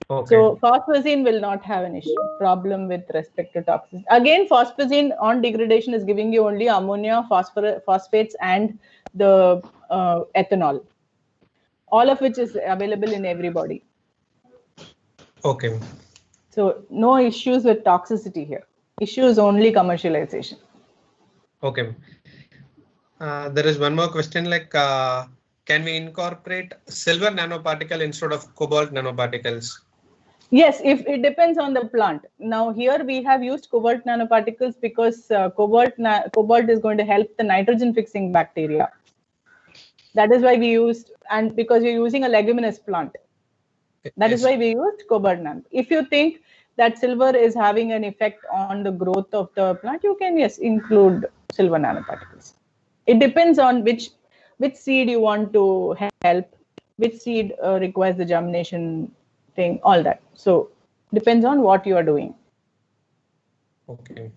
Okay. So phosphazene will not have an issue problem with respect to toxicity. Again, phosphazene on degradation is giving you only ammonia, phosphates, and the ethanol, all of which is available in everybody. Okay. So no issues with toxicity here. Issue is only commercialization. Okay. There is one more question, like can we incorporate silver nanoparticle instead of cobalt nanoparticles? Yes, if it depends on the plant. Now here we have used cobalt nanoparticles because cobalt is going to help the nitrogen fixing bacteria. That is why we used, and because you're using a leguminous plant. That is why we used cobalt nano. If you think that silver is having an effect on the growth of the plant, you can, yes, include silver nanoparticles. It depends on which seed you want to help, which seed requires the germination thing, all that. So depends on what you are doing. Okay.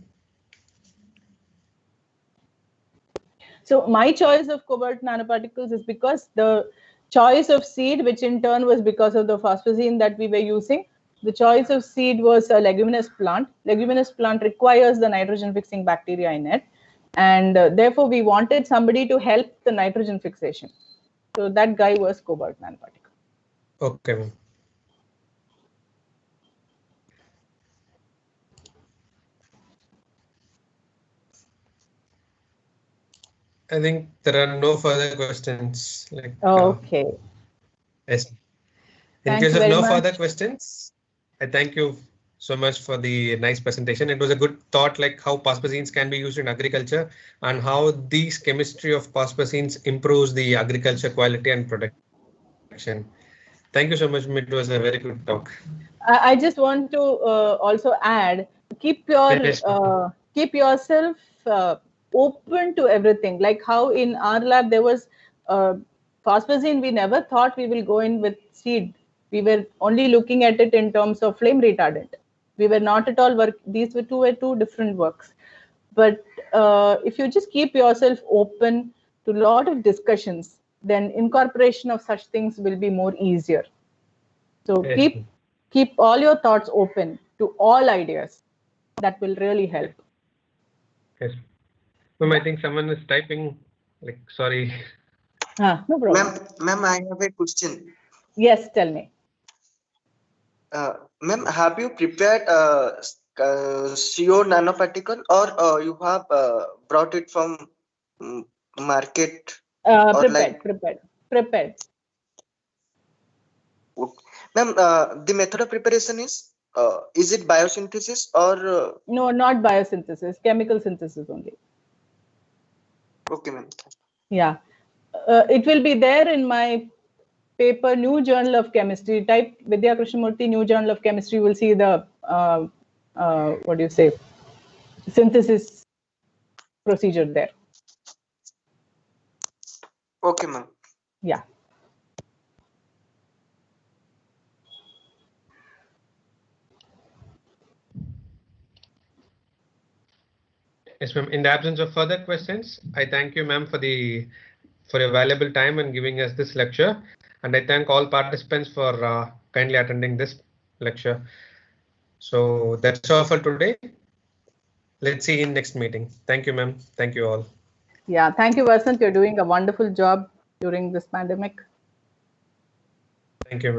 So my choice of cobalt nanoparticles is because the choice of seed, which in turn was because of the phosphazene that we were using. The choice of seed was a leguminous plant. Leguminous plant requires the nitrogen fixing bacteria in it. And therefore, we wanted somebody to help the nitrogen fixation. So that guy was cobalt nanoparticle. Okay. I think there are no further questions. Like, okay. Yes. In Thank case you of very no much. further questions, I thank you so much for the nice presentation. It was a good thought, like how phosphazenes can be used in agriculture and how these chemistry of phosphazenes improves the agriculture quality and production. Thank you so much. It was a very good talk. I just want to also add, keep yourself open to everything. Like how in our lab there was phosphazene, we never thought we will go in with seed. We were only looking at it in terms of flame retardant. We were not at all these were two different works. But if you just keep yourself open to a lot of discussions, then incorporation of such things will be more easier. So Yes. keep all your thoughts open to all ideas. That will really help. Yes. Ma'am, I think someone is typing. Like, sorry. No problem. Ma'am, I have a question. Yes, tell me. Ma'am, have you prepared CO nanoparticle, or you have brought it from market? Prepared. Ma'am, the method of preparation is it biosynthesis or? No, not biosynthesis, chemical synthesis only. Okay, ma'am. Yeah, it will be there in my paper, New Journal of Chemistry. Type Vidya Krishamoorthy, New Journal of Chemistry. You will see the what do you say, synthesis procedure there. Okay, ma'am. Yeah. Yes, ma'am. In the absence of further questions, I thank you, ma'am, for your valuable time and giving us this lecture. And I thank all participants for kindly attending this lecture. So that's all for today. Let's see you in next meeting. Thank you, ma'am. Thank you all. Yeah, thank you, Vasant. You're doing a wonderful job during this pandemic. Thank you, ma'am.